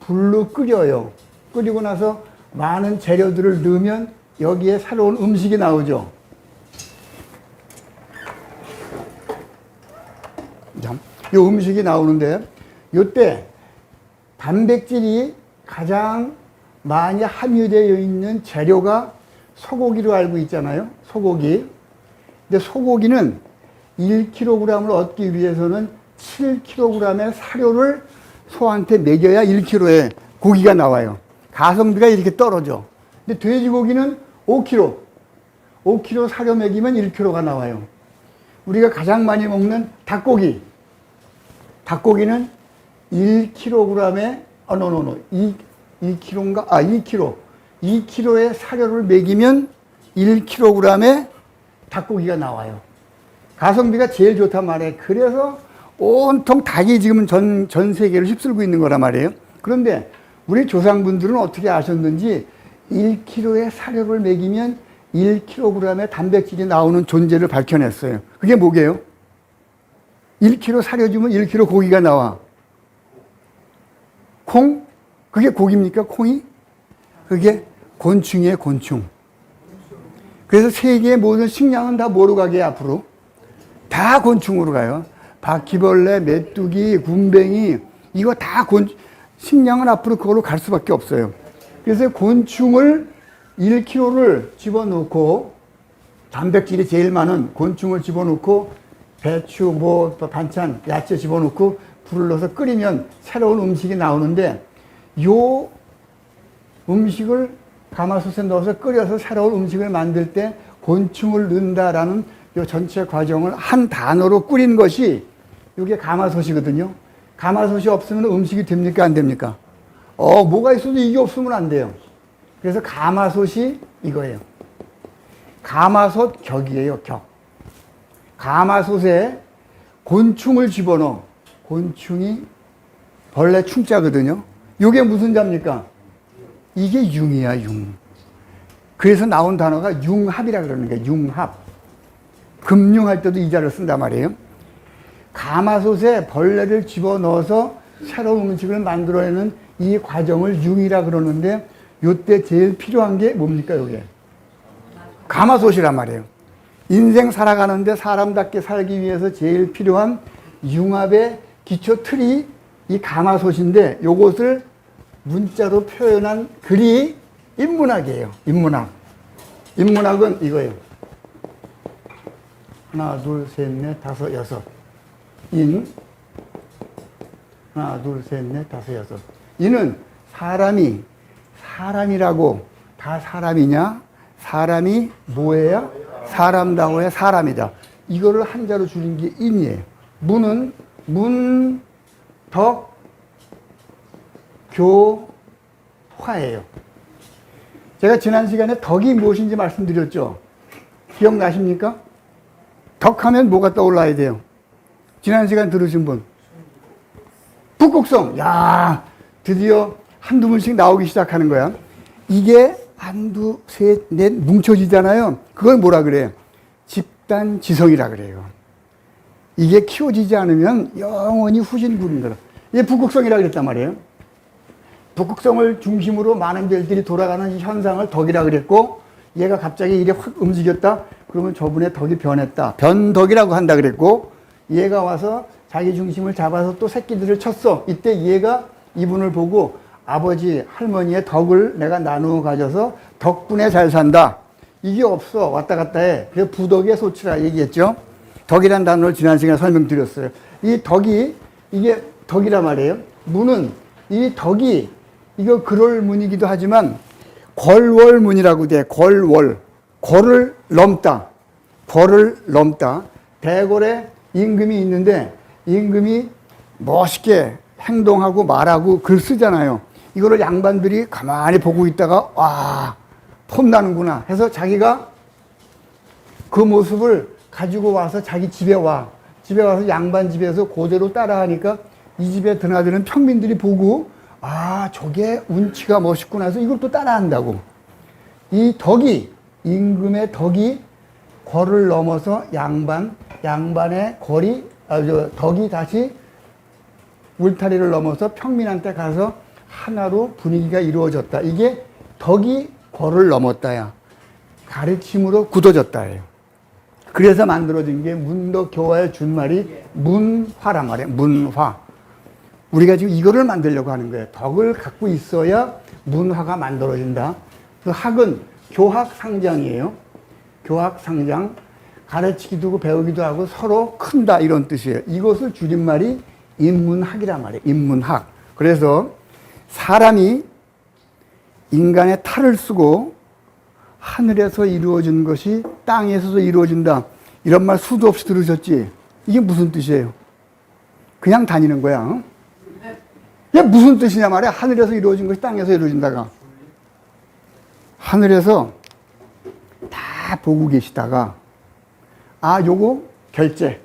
불로 끓여요. 끓이고 나서 많은 재료들을 넣으면 여기에 새로운 음식이 나오죠. 이 음식이 나오는데, 이때 단백질이 가장 많이 함유되어 있는 재료가 소고기로 알고 있잖아요. 소고기. 근데 소고기는 1kg을 얻기 위해서는 7kg의 사료를 소한테 먹여야 1kg의 고기가 나와요. 가성비가 이렇게 떨어져. 근데 돼지고기는 5kg. 5kg 사료 먹이면 1kg가 나와요. 우리가 가장 많이 먹는 닭고기. 닭고기는 1kg에, 2kg인가? 2kg. 2kg의 사료를 먹이면 1kg의 닭고기가 나와요. 가성비가 제일 좋단 말이에요. 그래서 온통 닭이 지금 전 세계를 휩쓸고 있는 거란 말이에요. 그런데 우리 조상분들은 어떻게 아셨는지 1kg의 사료를 먹이면 1kg의 단백질이 나오는 존재를 밝혀냈어요. 그게 뭐게요? 1kg 사료 주면 1kg 고기가 나와. 콩? 그게 고기입니까? 콩이? 그게 곤충이에요, 곤충. 그래서 세계의 모든 식량은 다 뭐로 가게 앞으로? 다 곤충으로 가요. 바퀴벌레, 메뚜기, 굼벵이, 이거 다 식량은 앞으로 그걸로 갈 수밖에 없어요. 그래서 곤충을 1kg를 집어넣고, 단백질이 제일 많은 곤충을 집어넣고, 배추, 또 반찬, 야채 집어넣고 불을 넣어서 끓이면 새로운 음식이 나오는데, 요 음식을 가마솥에 넣어서 끓여서 새로운 음식을 만들 때 곤충을 넣는다라는 요 전체 과정을 한 단어로 꾸린 것이 이게 가마솥이거든요. 가마솥이 없으면 음식이 됩니까? 안 됩니까? 뭐가 있어도 이게 없으면 안 돼요. 그래서 가마솥이 이거예요. 가마솥 격이에요, 격. 가마솥에 곤충을 집어넣어. 곤충이 벌레 충자거든요. 이게 무슨 자입니까? 이게 융이야, 융. 그래서 나온 단어가 융합이라 그러는 거예요, 융합. 금융할 때도 이 자를 쓴단 말이에요. 가마솥에 벌레를 집어넣어서 새로운 음식을 만들어내는 이 과정을 융이라 그러는데, 이때 제일 필요한 게 뭡니까, 이게? 가마솥이란 말이에요. 인생 살아가는데 사람답게 살기 위해서 제일 필요한 융합의 기초 틀이 이 가마솥인데, 요것을 문자로 표현한 글이 인문학이에요. 인문학. 인문학은 이거예요. 하나, 둘, 셋, 넷, 다섯, 여섯. 인. 하나, 둘, 셋, 넷, 다섯, 여섯. 이는 사람이라고 다 사람이냐? 사람이 뭐예요? 사람다워야 사람이다. 이거를 한자로 줄인 게 인이에요. 문은 문, 덕, 교, 화예요. 제가 지난 시간에 덕이 무엇인지 말씀드렸죠? 기억나십니까? 덕하면 뭐가 떠올라야 돼요? 지난 시간 들으신 분? 북극성. 야, 드디어 한두 분씩 나오기 시작하는 거야. 이게 한두, 셋, 넷 뭉쳐지잖아요. 그걸 뭐라 그래요? 집단지성이라 그래요. 이게 키워지지 않으면 영원히 후진군인 거라. 이게 북극성이라고 그랬단 말이에요. 북극성을 중심으로 많은 별들이 돌아가는 이 현상을 덕이라고 그랬고, 얘가 갑자기 이래 확 움직였다? 그러면 저분의 덕이 변했다. 변덕이라고 한다 그랬고, 얘가 와서 자기 중심을 잡아서 또 새끼들을 쳤어. 이때 얘가 이분을 보고 아버지, 할머니의 덕을 내가 나누어 가져서 덕분에 잘 산다. 이게 없어. 왔다 갔다 해. 그래서 부덕의 소치라 얘기했죠. 덕이란 단어를 지난 시간에 설명드렸어요. 이 덕이, 이게 덕이란 말이에요. 문은, 이 덕이, 이거 글월문이기도 하지만 궐월문이라고 돼. 궐월. 궐을 넘다. 궐을 넘다. 대궐에 임금이 있는데 임금이 멋있게 행동하고 말하고 글 쓰잖아요. 이거를 양반들이 가만히 보고 있다가 와, 폼나는구나 해서 자기가 그 모습을 가지고 와서 자기 집에 와. 집에 와서 양반 집에서 그대로 따라하니까 이 집에 드나드는 평민들이 보고 아, 저게 운치가 멋있구나 해서 이걸 또 따라한다고. 이 덕이, 임금의 덕이 궐을 넘어서 양반의 궐이, 덕이 다시 울타리를 넘어서 평민한테 가서 하나로 분위기가 이루어졌다. 이게 덕이 궐을 넘었다야. 가르침으로 굳어졌다예요. 그래서 만들어진 게 문덕교화의 준말이 문화란 말이에요. 문화. 우리가 지금 이거를 만들려고 하는 거예요. 덕을 갖고 있어야 문화가 만들어진다. 그 학은 교학상장이에요. 교학상장. 가르치기도 하고 배우기도 하고 서로 큰다 이런 뜻이에요. 이것을 줄임말이 인문학이란 말이에요. 인문학. 그래서 사람이 인간의 탈을 쓰고 하늘에서 이루어진 것이 땅에서도 이루어진다. 이런 말 수도 없이 들으셨지? 이게 무슨 뜻이에요? 그냥 다니는 거야. 이게 무슨 뜻이냐 말이야. 하늘에서 이루어진 것이 땅에서 이루어진다가. 하늘에서 다 보고 계시다가 아, 요거 결제,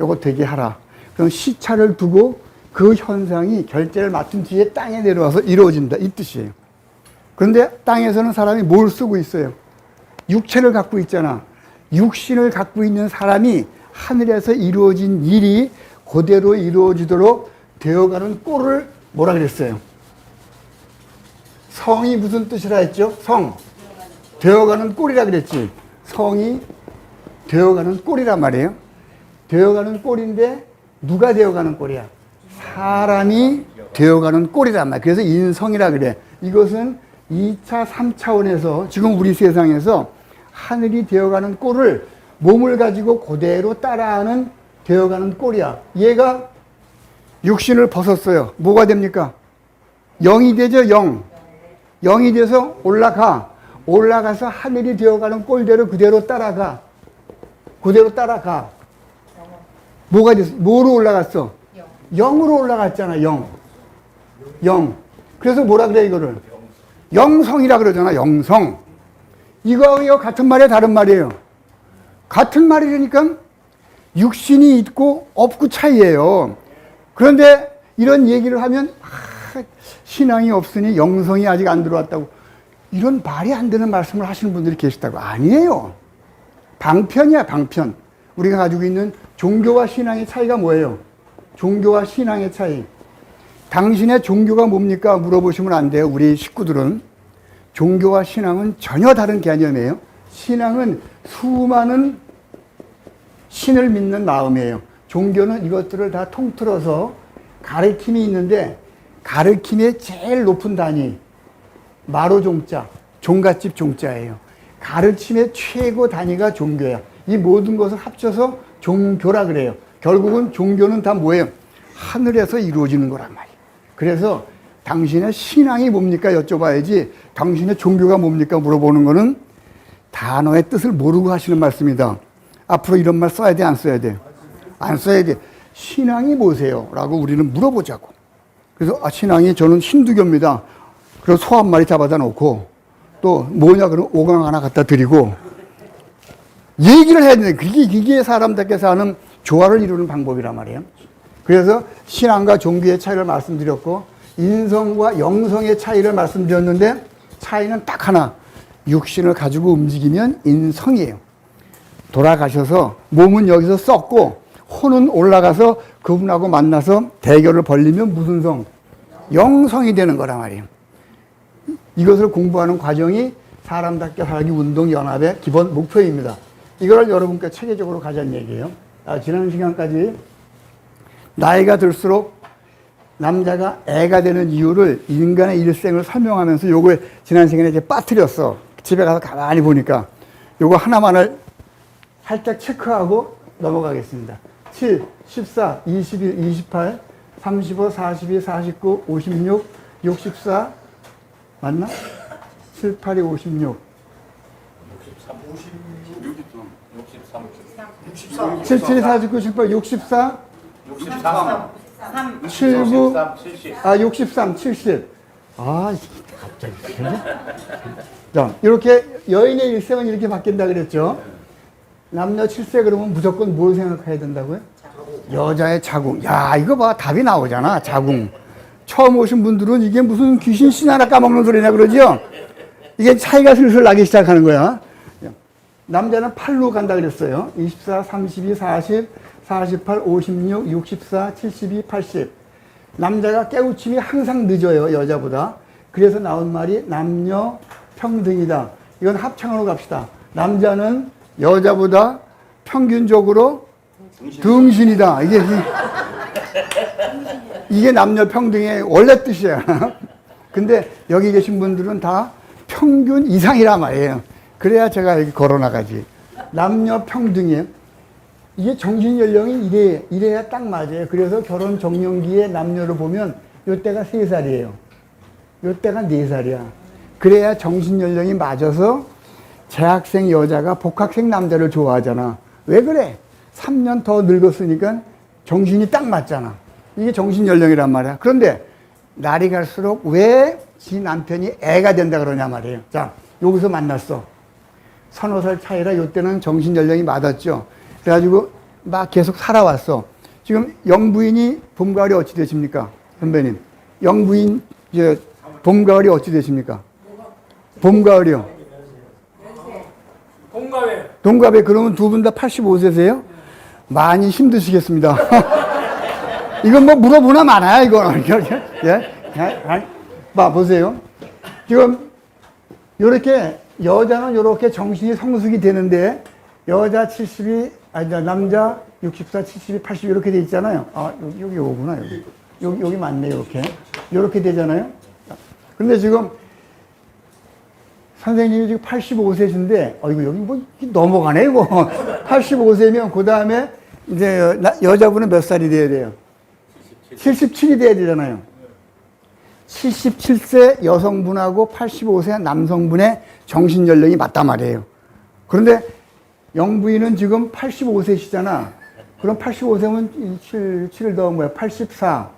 요거 되게 하라. 그럼 시차를 두고 그 현상이 결제를 맡은 뒤에 땅에 내려와서 이루어진다. 이 뜻이에요. 그런데 땅에서는 사람이 뭘 쓰고 있어요? 육체를 갖고 있잖아. 육신을 갖고 있는 사람이 하늘에서 이루어진 일이 그대로 이루어지도록 되어가는 꼴을 뭐라 그랬어요? 성이 무슨 뜻이라 했죠? 성. 되어가는 꼴이라 그랬지. 성이 되어가는 꼴이란 말이에요. 되어가는 꼴인데 누가 되어가는 꼴이야? 사람이 되어가는 꼴이란 말이야. 그래서 인성이라 그래. 이것은 2차, 3차원에서 지금 우리 세상에서 하늘이 되어가는 꼴을 몸을 가지고 그대로 따라하는 되어가는 꼴이야. 얘가 육신을 벗었어요. 뭐가 됩니까? 영이 되죠, 영. 영이 돼서 올라가. 올라가서 하늘이 되어가는 꼴대로 그대로 따라가. 그대로 따라가. 뭐가 됐어? 뭐로 올라갔어? 영으로 올라갔잖아, 영. 영. 그래서 뭐라 그래, 이거를? 영성이라 그러잖아, 영성. 이거 같은 말이야, 다른 말이에요? 같은 말이라니까 육신이 있고 없고 차이예요. 그런데 이런 얘기를 하면 신앙이 없으니 영성이 아직 안 들어왔다고 이런 말이 안 되는 말씀을 하시는 분들이 계시다고. 아니에요. 방편이야, 방편. 우리가 가지고 있는 종교와 신앙의 차이가 뭐예요? 종교와 신앙의 차이. 당신의 종교가 뭡니까? 물어보시면 안 돼요. 우리 식구들은. 종교와 신앙은 전혀 다른 개념이에요. 신앙은 수많은 신을 믿는 마음이에요. 종교는 이것들을 다 통틀어서 가르침이 있는데 가르침의 제일 높은 단위 마로종자, 종갓집 종자예요. 가르침의 최고 단위가 종교야. 이 모든 것을 합쳐서 종교라 그래요. 결국은 종교는 다 뭐예요? 하늘에서 이루어지는 거란 말이에요. 그래서 당신의 신앙이 뭡니까 여쭤봐야지 당신의 종교가 뭡니까 물어보는 거는 단어의 뜻을 모르고 하시는 말씀이다. 앞으로 이런 말 써야 돼, 안 써야 돼? 안 써야 돼. 신앙이 뭐세요? 라고 우리는 물어보자고. 그래서 신앙이 저는 힌두교입니다. 그래서 소 한 마리 잡아다 놓고 또 뭐냐 그러면 오강 하나 갖다 드리고 얘기를 해야 되는데 그게 사람답게 사는 조화를 이루는 방법이란 말이에요. 그래서 신앙과 종교의 차이를 말씀드렸고 인성과 영성의 차이를 말씀드렸는데 차이는 딱 하나. 육신을 가지고 움직이면 인성이에요. 돌아가셔서 몸은 여기서 썩고 호는 올라가서 그분하고 만나서 대결을 벌리면 무슨 성? 영성이 되는 거란 말이에요. 이것을 공부하는 과정이 사람답게 살기 운동 연합의 기본 목표입니다. 이걸 여러분께 체계적으로 가자는 얘기예요. 지난 시간까지 나이가 들수록 남자가 애가 되는 이유를 인간의 일생을 설명하면서 요거 지난 시간에 이제 빠뜨렸어. 집에 가서 가만히 보니까 요거 하나만을 살짝 체크하고 넘어가겠습니다. 7, 14, 21, 28, 35, 42, 49, 56, 64 맞나? 7, 8이 56 7, 7이 49, 18, 64 79 63, 70 갑자기 자, 이렇게 여인의 일생은 이렇게 바뀐다 그랬죠. 남녀 7세 그러면 무조건 뭘 생각해야 된다고요? 여자의 자궁. 야, 이거 봐. 답이 나오잖아. 자궁. 처음 오신 분들은 이게 무슨 귀신 신 하나 까먹는 소리냐 그러죠? 이게 차이가 슬슬 나기 시작하는 거야. 남자는 8로 간다 그랬어요. 24, 32, 40, 48, 56, 64, 72, 80. 남자가 깨우침이 항상 늦어요. 여자보다. 그래서 나온 말이 남녀 평등이다. 이건 합창으로 갑시다. 남자는 여자보다 평균적으로 등신이다. 이게 남녀 평등의 원래 뜻이야. 근데 여기 계신 분들은 다 평균 이상이란 말이에요. 그래야 제가 여기 걸어 나가지. 남녀 평등이에요. 이게 정신 연령이 이래야 딱 맞아요. 그래서 결혼 정년기에 남녀를 보면 요때가 3살이에요. 요때가 4살이야. 그래야 정신 연령이 맞아서 재학생 여자가 복학생 남자를 좋아하잖아. 왜 그래? 3년 더 늙었으니까 정신이 딱 맞잖아. 이게 정신 연령이란 말이야. 그런데 날이 갈수록 왜 지 남편이 애가 된다 그러냐 말이에요. 자, 여기서 만났어. 서너 살 차이라 요때는 정신 연령이 맞았죠. 그래가지고 막 계속 살아왔어. 지금 영부인이 봄, 가을이 어찌 되십니까? 선배님. 영부인, 봄, 가을이 어찌 되십니까? 봄, 가을이요. 동갑에 그러면 두 분 다 85세세요? 많이 힘드시겠습니다. 이건 뭐 물어보나 마나요, 이거는. 예? 봐, 보세요. 지금, 요렇게, 여자는 요렇게 정신이 성숙이 되는데, 여자 72, 남자 64, 72, 80 이렇게 돼 있잖아요. 아, 여기 오구나, 여기. 여기 맞네, 이렇게. 요렇게 되잖아요. 근데 지금, 선생님이 지금 85세신데, 이거 여기 뭐 넘어가네, 이거. 85세면, 그 다음에, 이제, 여자분은 몇 살이 돼야 돼요? 77이 돼야 되잖아요. 77세 여성분하고 85세 남성분의 정신연령이 맞단 말이에요. 그런데 영부인은 지금 85세시잖아. 그럼 85세면 7 더하면 뭐야? 84.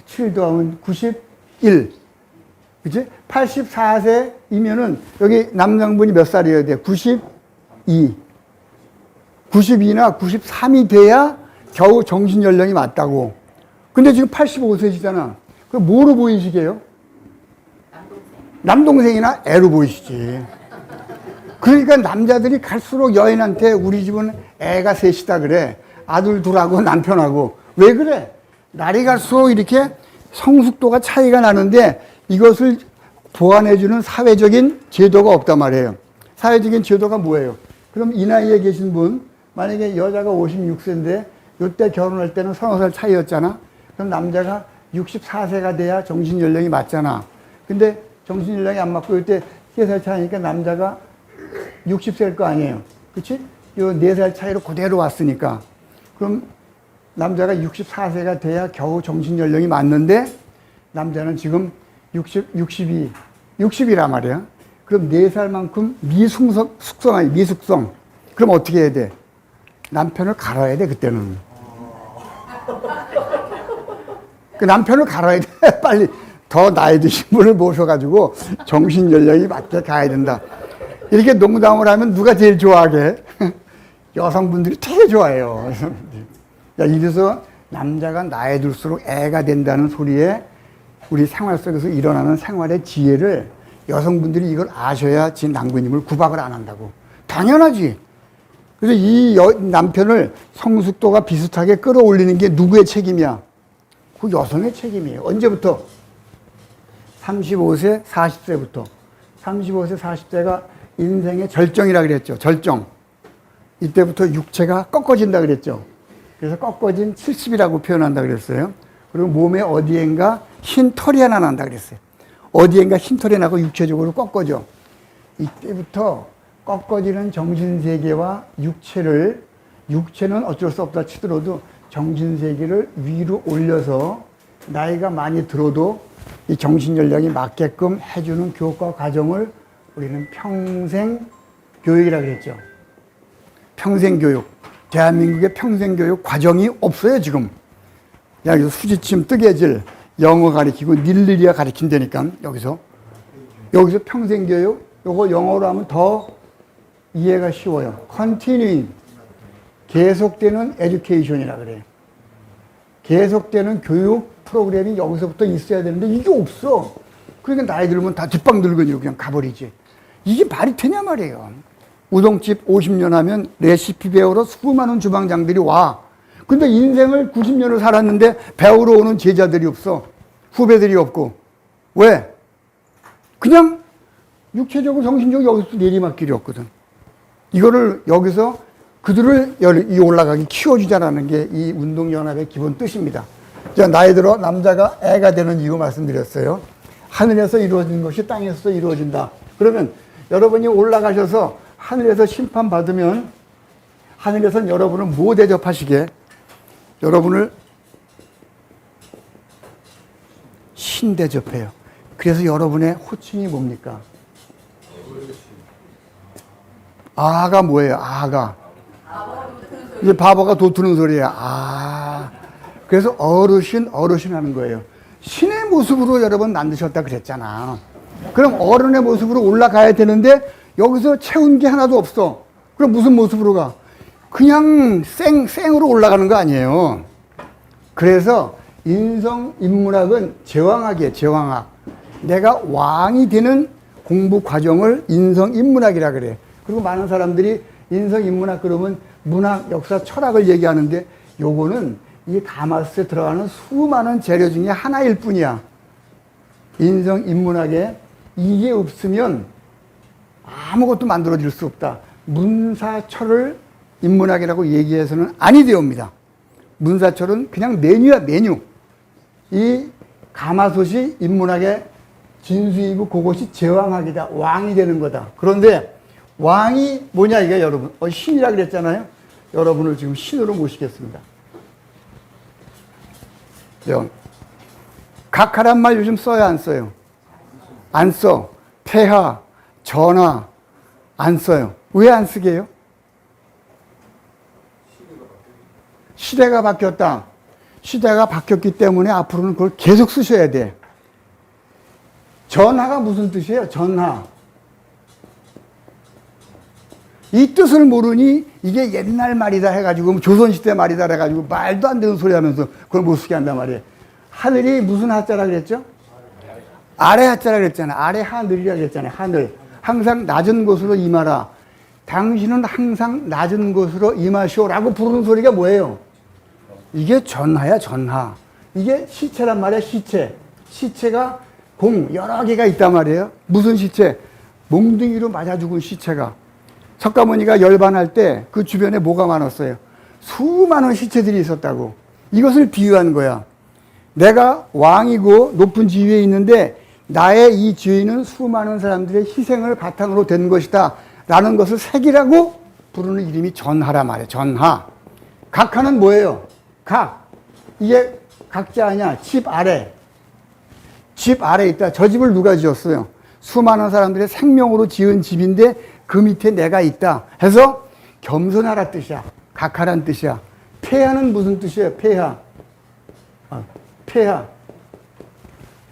7 더하면 91. 그치? 84세이면은 여기 남성분이 몇 살이어야 돼? 92. 92나 93이 돼야 겨우 정신연령이 맞다고. 근데 지금 85세시잖아. 그럼 뭐로 보이시게요? 남동생이나 애로 보이시지. 그러니까 남자들이 갈수록 여인한테 우리 집은 애가 셋이다 그래. 아들 둘하고 남편하고. 왜 그래? 날이 갈수록 이렇게 성숙도가 차이가 나는데 이것을 보완해주는 사회적인 제도가 없단 말이에요. 사회적인 제도가 뭐예요? 그럼 이 나이에 계신 분, 만약에 여자가 56세인데 이때 결혼할 때는 30살 차이였잖아. 그럼 남자가 64세가 돼야 정신연령이 맞잖아. 근데 정신연령이 안 맞고 이때 3살 차이니까 남자가 60세일 거 아니에요. 그치? 요 4살 차이로 그대로 왔으니까. 그럼 남자가 64세가 돼야 겨우 정신연령이 맞는데 남자는 지금 60이란 말이야. 그럼 4살만큼 미숙성. 그럼 어떻게 해야 돼? 남편을 갈아야 돼, 그때는. 그 남편을 갈아야 돼. 빨리 더 나이 드신 분을 모셔가지고 정신연령이 맞게 가야 된다. 이렇게 농담을 하면 누가 제일 좋아하게? 여성분들이 되게 좋아해요. 이래서 남자가 나이 들수록 애가 된다는 소리에 우리 생활 속에서 일어나는 생활의 지혜를 여성분들이 이걸 아셔야 지 낭비님을 구박을 안 한다고. 당연하지. 그래서 남편을 성숙도가 비슷하게 끌어올리는 게 누구의 책임이야? 그 여성의 책임이에요. 언제부터? 35세, 40세부터. 35세, 40세가 인생의 절정이라 그랬죠. 절정. 이때부터 육체가 꺾어진다 그랬죠. 그래서 꺾어진 70이라고 표현한다 그랬어요. 그리고 몸에 어디엔가 흰 털이 하나 난다 그랬어요. 어디엔가 흰 털이 나고 육체적으로 꺾어져. 이때부터 꺾어지는 정신세계와 육체는 어쩔 수 없다 치더라도 정신세계를 위로 올려서 나이가 많이 들어도 이 정신연령이 맞게끔 해주는 교육과 과정을 우리는 평생교육이라고 그랬죠. 평생교육. 대한민국의 평생교육 과정이 없어요, 지금. 여기서 수지침, 뜨개질, 영어 가르치고 닐리리아 가르친다니까, 여기서 평생교육, 요거 영어로 하면 더 이해가 쉬워요. continuing. 계속되는 education이라 그래요. 계속되는 교육 프로그램이 여기서부터 있어야 되는데 이게 없어. 그러니까 나이 들면 다 뒷방 늙은이로 그냥 가버리지. 이게 말이 되냐 말이에요. 우동집 50년 하면 레시피 배우러 수많은 주방장들이 와. 근데 인생을 90년을 살았는데 배우러 오는 제자들이 없어. 후배들이 없고. 왜? 그냥 육체적으로 정신적으로 여기서 내리막길이 없거든. 이거를 여기서 그들을 이 올라가기 키워주자라는 게 이 운동연합의 기본 뜻입니다. 제가 나이 들어 남자가 애가 되는 이유 말씀드렸어요. 하늘에서 이루어진 것이 땅에서 이루어진다. 그러면 여러분이 올라가셔서 하늘에서 심판받으면 하늘에서는 여러분을 뭐 대접하시게? 여러분을 신 대접해요. 그래서 여러분의 호칭이 뭡니까? 아가 뭐예요? 아가. 이제 바보가 도트는 소리야. 그래서 어르신 하는 거예요. 신의 모습으로 여러분 만드셨다 그랬잖아. 그럼 어른의 모습으로 올라가야 되는데 여기서 채운 게 하나도 없어. 그럼 무슨 모습으로 가? 그냥 생으로 올라가는 거 아니에요. 그래서 인성인문학은 제왕학이에요. 제왕학. 내가 왕이 되는 공부 과정을 인성인문학이라 그래. 그리고 많은 사람들이 인성인문학 그러면 문학, 역사, 철학을 얘기하는데 요거는 이 가마스에 들어가는 수많은 재료 중에 하나일 뿐이야. 인성인문학에 이게 없으면 아무것도 만들어질 수 없다. 문사철을 인문학이라고 얘기해서는 아니 되옵니다. 문사철은 그냥 메뉴야, 메뉴. 이 가마솥이 인문학의 진수이고 그것이 제왕학이다. 왕이 되는 거다. 그런데 왕이 뭐냐 이게 여러분. 신이라 그랬잖아요. 여러분을 지금 신으로 모시겠습니다. 각하란 말 요즘 써요, 안 써요? 안 써. 폐하, 전하 안 써요. 왜 안 쓰게 해요? 시대가 바뀌었다. 시대가 바뀌었기 때문에 앞으로는 그걸 계속 쓰셔야 돼. 전하가 무슨 뜻이에요? 전하. 이 뜻을 모르니 이게 옛날 말이다 해가지고 조선시대 말이다 해가지고 말도 안 되는 소리 하면서 그걸 못 쓰게 한단 말이에요. 하늘이 무슨 하자라 그랬죠? 아래 하자라 그랬잖아요. 아래 하늘이라 그랬잖아요. 하늘. 항상 낮은 곳으로 임하라. 당신은 항상 낮은 곳으로 임하시오라고 부르는 소리가 뭐예요? 이게 전하야, 전하. 이게 시체란 말이야, 시체. 시체가 여러 개가 있단 말이에요. 무슨 시체? 몽둥이로 맞아 죽은 시체가. 석가모니가 열반할 때 그 주변에 뭐가 많았어요? 수많은 시체들이 있었다고. 이것을 비유한 거야. 내가 왕이고 높은 지위에 있는데 나의 이 지위는 수많은 사람들의 희생을 바탕으로 된 것이다 라는 것을 새기라고 부르는 이름이 전하라 말이에요. 전하. 각하는 뭐예요? 각. 이게 각자 아니야. 집 아래. 집 아래 있다. 저 집을 누가 지었어요? 수많은 사람들의 생명으로 지은 집인데 그 밑에 내가 있다 해서 겸손하라 뜻이야. 각하란 뜻이야. 폐하는 무슨 뜻이에요? 폐하.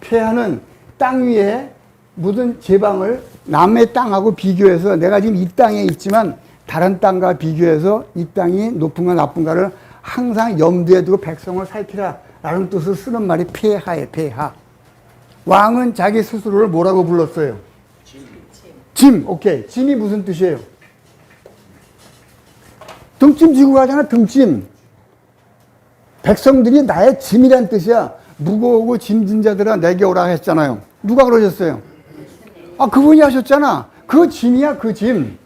폐하는 땅 위에 묻은 제방을 남의 땅하고 비교해서 내가 지금 이 땅에 있지만 다른 땅과 비교해서 이 땅이 높은가 나쁜가를 항상 염두에 두고 백성을 살피라 라는 뜻을 쓰는 말이 폐하예요. 폐하. 왕은 자기 스스로를 뭐라고 불렀어요? 짐. 오케이. 짐이 무슨 뜻이에요? 등짐 지고 가잖아, 등짐. 백성들이 나의 짐이란 뜻이야. 무거우고 짐진 자들아 내게 오라 했잖아요. 누가 그러셨어요? 아, 그분이 하셨잖아. 그 짐이야, 그 짐.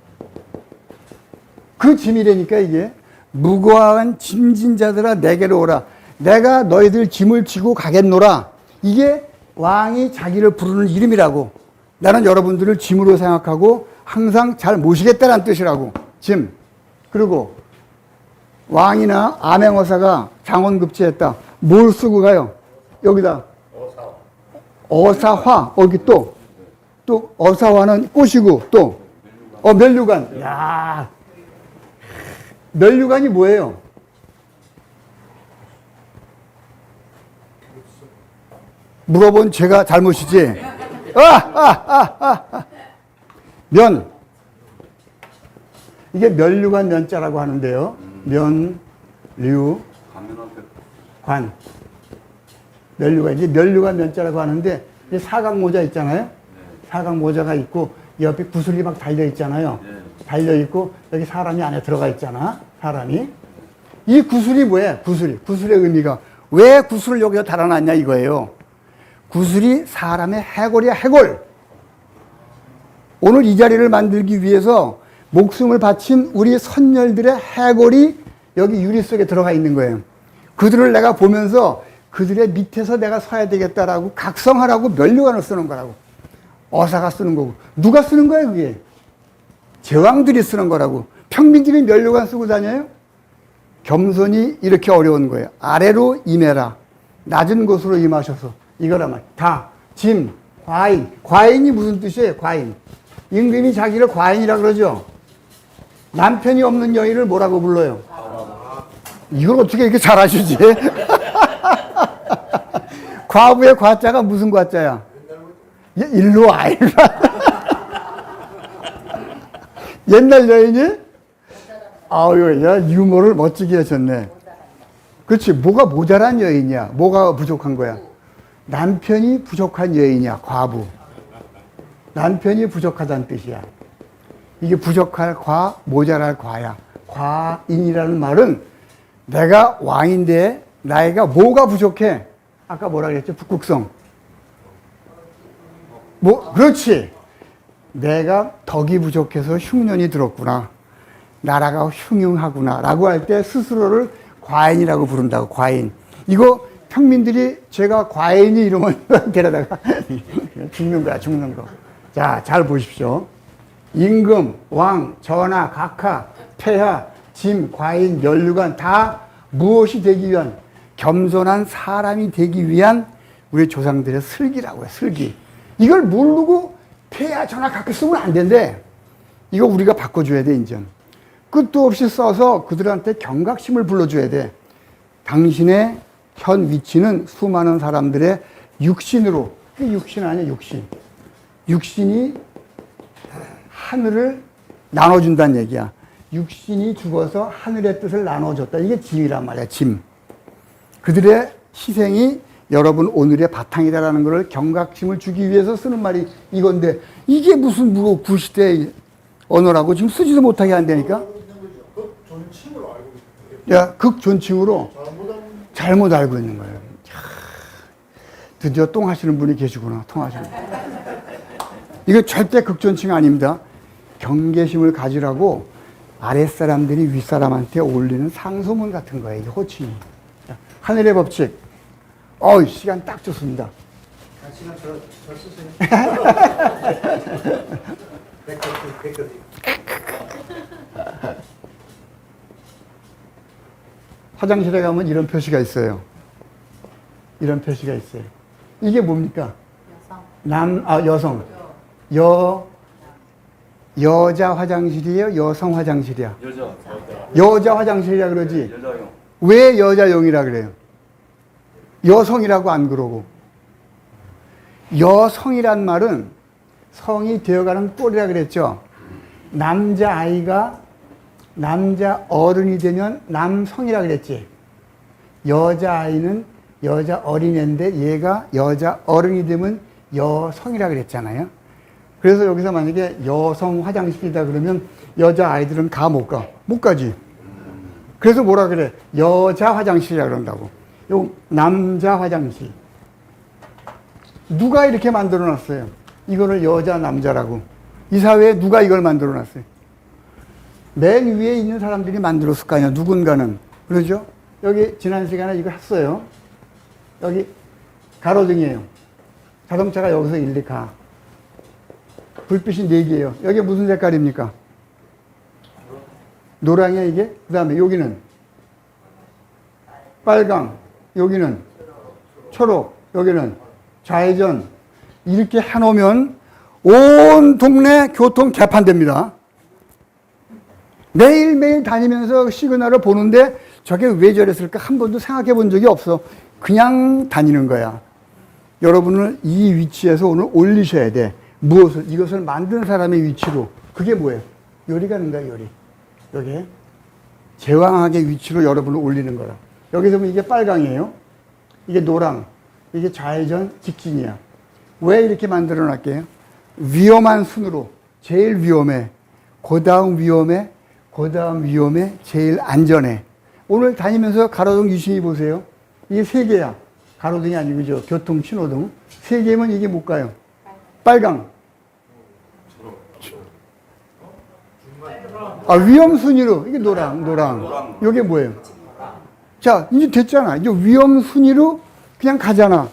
그 짐이라니까 이게. 무거운 짐진 자들아 내게로 오라. 내가 너희들 짐을 지고 가겠노라. 이게 왕이 자기를 부르는 이름이라고. 나는 여러분들을 짐으로 생각하고 항상 잘 모시겠다는 뜻이라고. 짐. 그리고 왕이나 암행어사가 장원급제했다. 뭘 쓰고 가요? 여기다. 어사화. 여기 또 어사화는 꽃이고 또 멸류관. 야, 멸류관이 뭐예요? 물어본 제가 잘못이지. 면. 이게 멸류관 면자라고 하는데요. 면류 관. 멸류관. 이제 멸류관 면자라고 하는데 이 사각 모자 있잖아요. 사각 모자가 있고 옆에 구슬이 막 달려 있잖아요. 달려 있고 여기 사람이 안에 들어가 있잖아. 사람이. 이 구슬이 뭐예요? 구슬이. 구슬의 의미가 왜 구슬을 여기다 달아놨냐 이거예요. 구슬이 사람의 해골이야, 해골. 오늘 이 자리를 만들기 위해서 목숨을 바친 우리 선열들의 해골이 여기 유리 속에 들어가 있는 거예요. 그들을 내가 보면서 그들의 밑에서 내가 서야 되겠다라고 각성하라고 멸류관을 쓰는 거라고. 어사가 쓰는 거고. 누가 쓰는 거예요, 그게? 제왕들이 쓰는 거라고. 평민들이 멸류관 쓰고 다녀요? 겸손이 이렇게 어려운 거예요. 아래로 임해라. 낮은 곳으로 임하셔서. 이거란 말. 다, 짐, 과인. 과인이 무슨 뜻이에요? 과인. 임금이 자기를 과인이라 그러죠. 남편이 없는 여인을 뭐라고 불러요? 이걸 어떻게 이렇게 잘하시지? 과부의 과자가 무슨 과자야? 일로 와, 일로 와. 옛날 여인이? 아유, 야, 유머를 멋지게 하셨네. 그렇지. 뭐가 모자란 여인이야? 뭐가 부족한 거야? 남편이 부족한 여인이야, 과부. 남편이 부족하다는 뜻이야. 이게 부족할 과, 모자랄 과야. 과인이라는 말은 내가 왕인데 나이가 뭐가 부족해? 아까 뭐라 그랬죠? 북극성. 그렇지. 내가 덕이 부족해서 흉년이 들었구나. 나라가 흉흉하구나. 라고 할 때 스스로를 과인이라고 부른다고, 과인. 이거 평민들이 제가 과인이 이러면 데려다가 죽는 거야, 죽는 거. 자, 잘 보십시오. 임금, 왕, 전하, 각하, 폐하, 짐, 과인, 멸류관 다 무엇이 되기 위한, 겸손한 사람이 되기 위한 우리 조상들의 슬기라고요, 슬기. 이걸 모르고 폐하, 전하, 각하 쓰면 안 된대. 이거 우리가 바꿔줘야 돼, 인전. 끝도 없이 써서 그들한테 경각심을 불러줘야 돼. 당신의 현 위치는 수많은 사람들의 육신으로, 육신 아니야, 육신. 육신이 하늘을 나눠준다는 얘기야. 육신이 죽어서 하늘의 뜻을 나눠줬다. 이게 짐이란 말이야, 짐. 그들의 희생이 여러분 오늘의 바탕이다라는 것을 경각심을 주기 위해서 쓰는 말이 이건데, 이게 무슨 구시대 언어라고 지금 쓰지도 못하게 한다니까? 극존칭으로 알고 있어요. 야, 극존칭으로 잘못 알고 있는 거예요. 드디어 똥 하시는 분이 계시구나, 통하시는 분. 이거 절대 극존칭 아닙니다. 경계심을 가지라고 아랫사람들이 윗사람한테 올리는 상소문 같은 거예요, 이게 호칭이. 자, 하늘의 법칙. 시간 딱 좋습니다. 시간 저 쓰세요. 백거리. 화장실에 가면 이런 표시가 있어요. 이런 표시가 있어요. 이게 뭡니까? 여성. 여자 화장실이에요? 여성 화장실이야? 여자 화장실이라 그러지? 여자용. 왜 여자용이라 그래요? 여성이라고 안 그러고. 여성이란 말은 성이 되어가는 꼴이라 그랬죠? 남자 어른이 되면 남성이라 그랬지? 여자아이는 여자 어린애인데 얘가 여자 어른이 되면 여성이라 그랬잖아요? 그래서 여기서 만약에 여성 화장실이다 그러면 여자 아이들은 못 가. 못 가지. 그래서 뭐라 그래? 여자 화장실이라 그런다고. 요 남자 화장실. 누가 이렇게 만들어 놨어요? 이거를 여자 남자라고. 이 사회에 누가 이걸 만들어 놨어요? 맨 위에 있는 사람들이 만들었을 거 아니야, 누군가는. 그러죠? 여기 지난 시간에 이거 했어요. 여기 가로등이에요. 자동차가 여기서 이리 가. 불빛이 4개예요. 여기 무슨 색깔입니까? 노랑이야 이게? 그 다음에 여기는 빨강, 여기는 초록, 여기는 좌회전. 이렇게 해놓으면 온 동네 교통 개판됩니다. 매일매일 다니면서 시그널을 보는데 저게 왜 저랬을까 한 번도 생각해 본 적이 없어. 그냥 다니는 거야. 여러분을 이 위치에서 오늘 올리셔야 돼. 무엇을? 이것을 만든 사람의 위치로. 그게 뭐예요? 요리 가는 거야, 요리. 여기 제왕하게 위치로 여러분을 올리는 거라. 여기서 보면 이게 빨강이에요. 이게 노랑. 이게 좌회전 직진이야. 왜 이렇게 만들어 놨게요? 위험한 순으로. 제일 위험해. 그 다음 위험해. 그 다음 위험해. 제일 안전해. 오늘 다니면서 가로등 유심히 보세요. 이게 3개야. 가로등이 아니고 저 교통 신호등. 3개면 이게 못 가요. 빨강. 아, 위험 순위로. 이게 노랑. 이게 뭐예요? 자, 이제 됐잖아. 이제 위험 순위로 그냥 가잖아.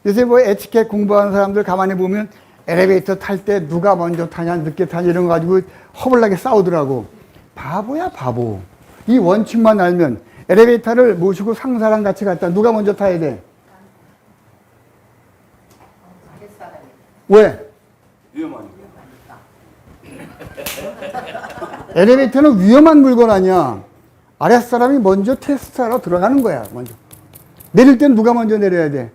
요새 뭐 에티켓 공부하는 사람들 가만히 보면 엘리베이터 탈 때 누가 먼저 타냐, 늦게 타냐 이런 거 가지고 허벌나게 싸우더라고. 바보야, 바보. 이 원칙만 알면 엘리베이터를 모시고 상사랑 같이 갔다. 누가 먼저 타야 돼? 왜? 위험하니까. 엘리베이터는 위험한 물건 아니야. 아랫사람이 먼저 테스트하러 들어가는 거야, 먼저. 내릴 땐 누가 먼저 내려야 돼?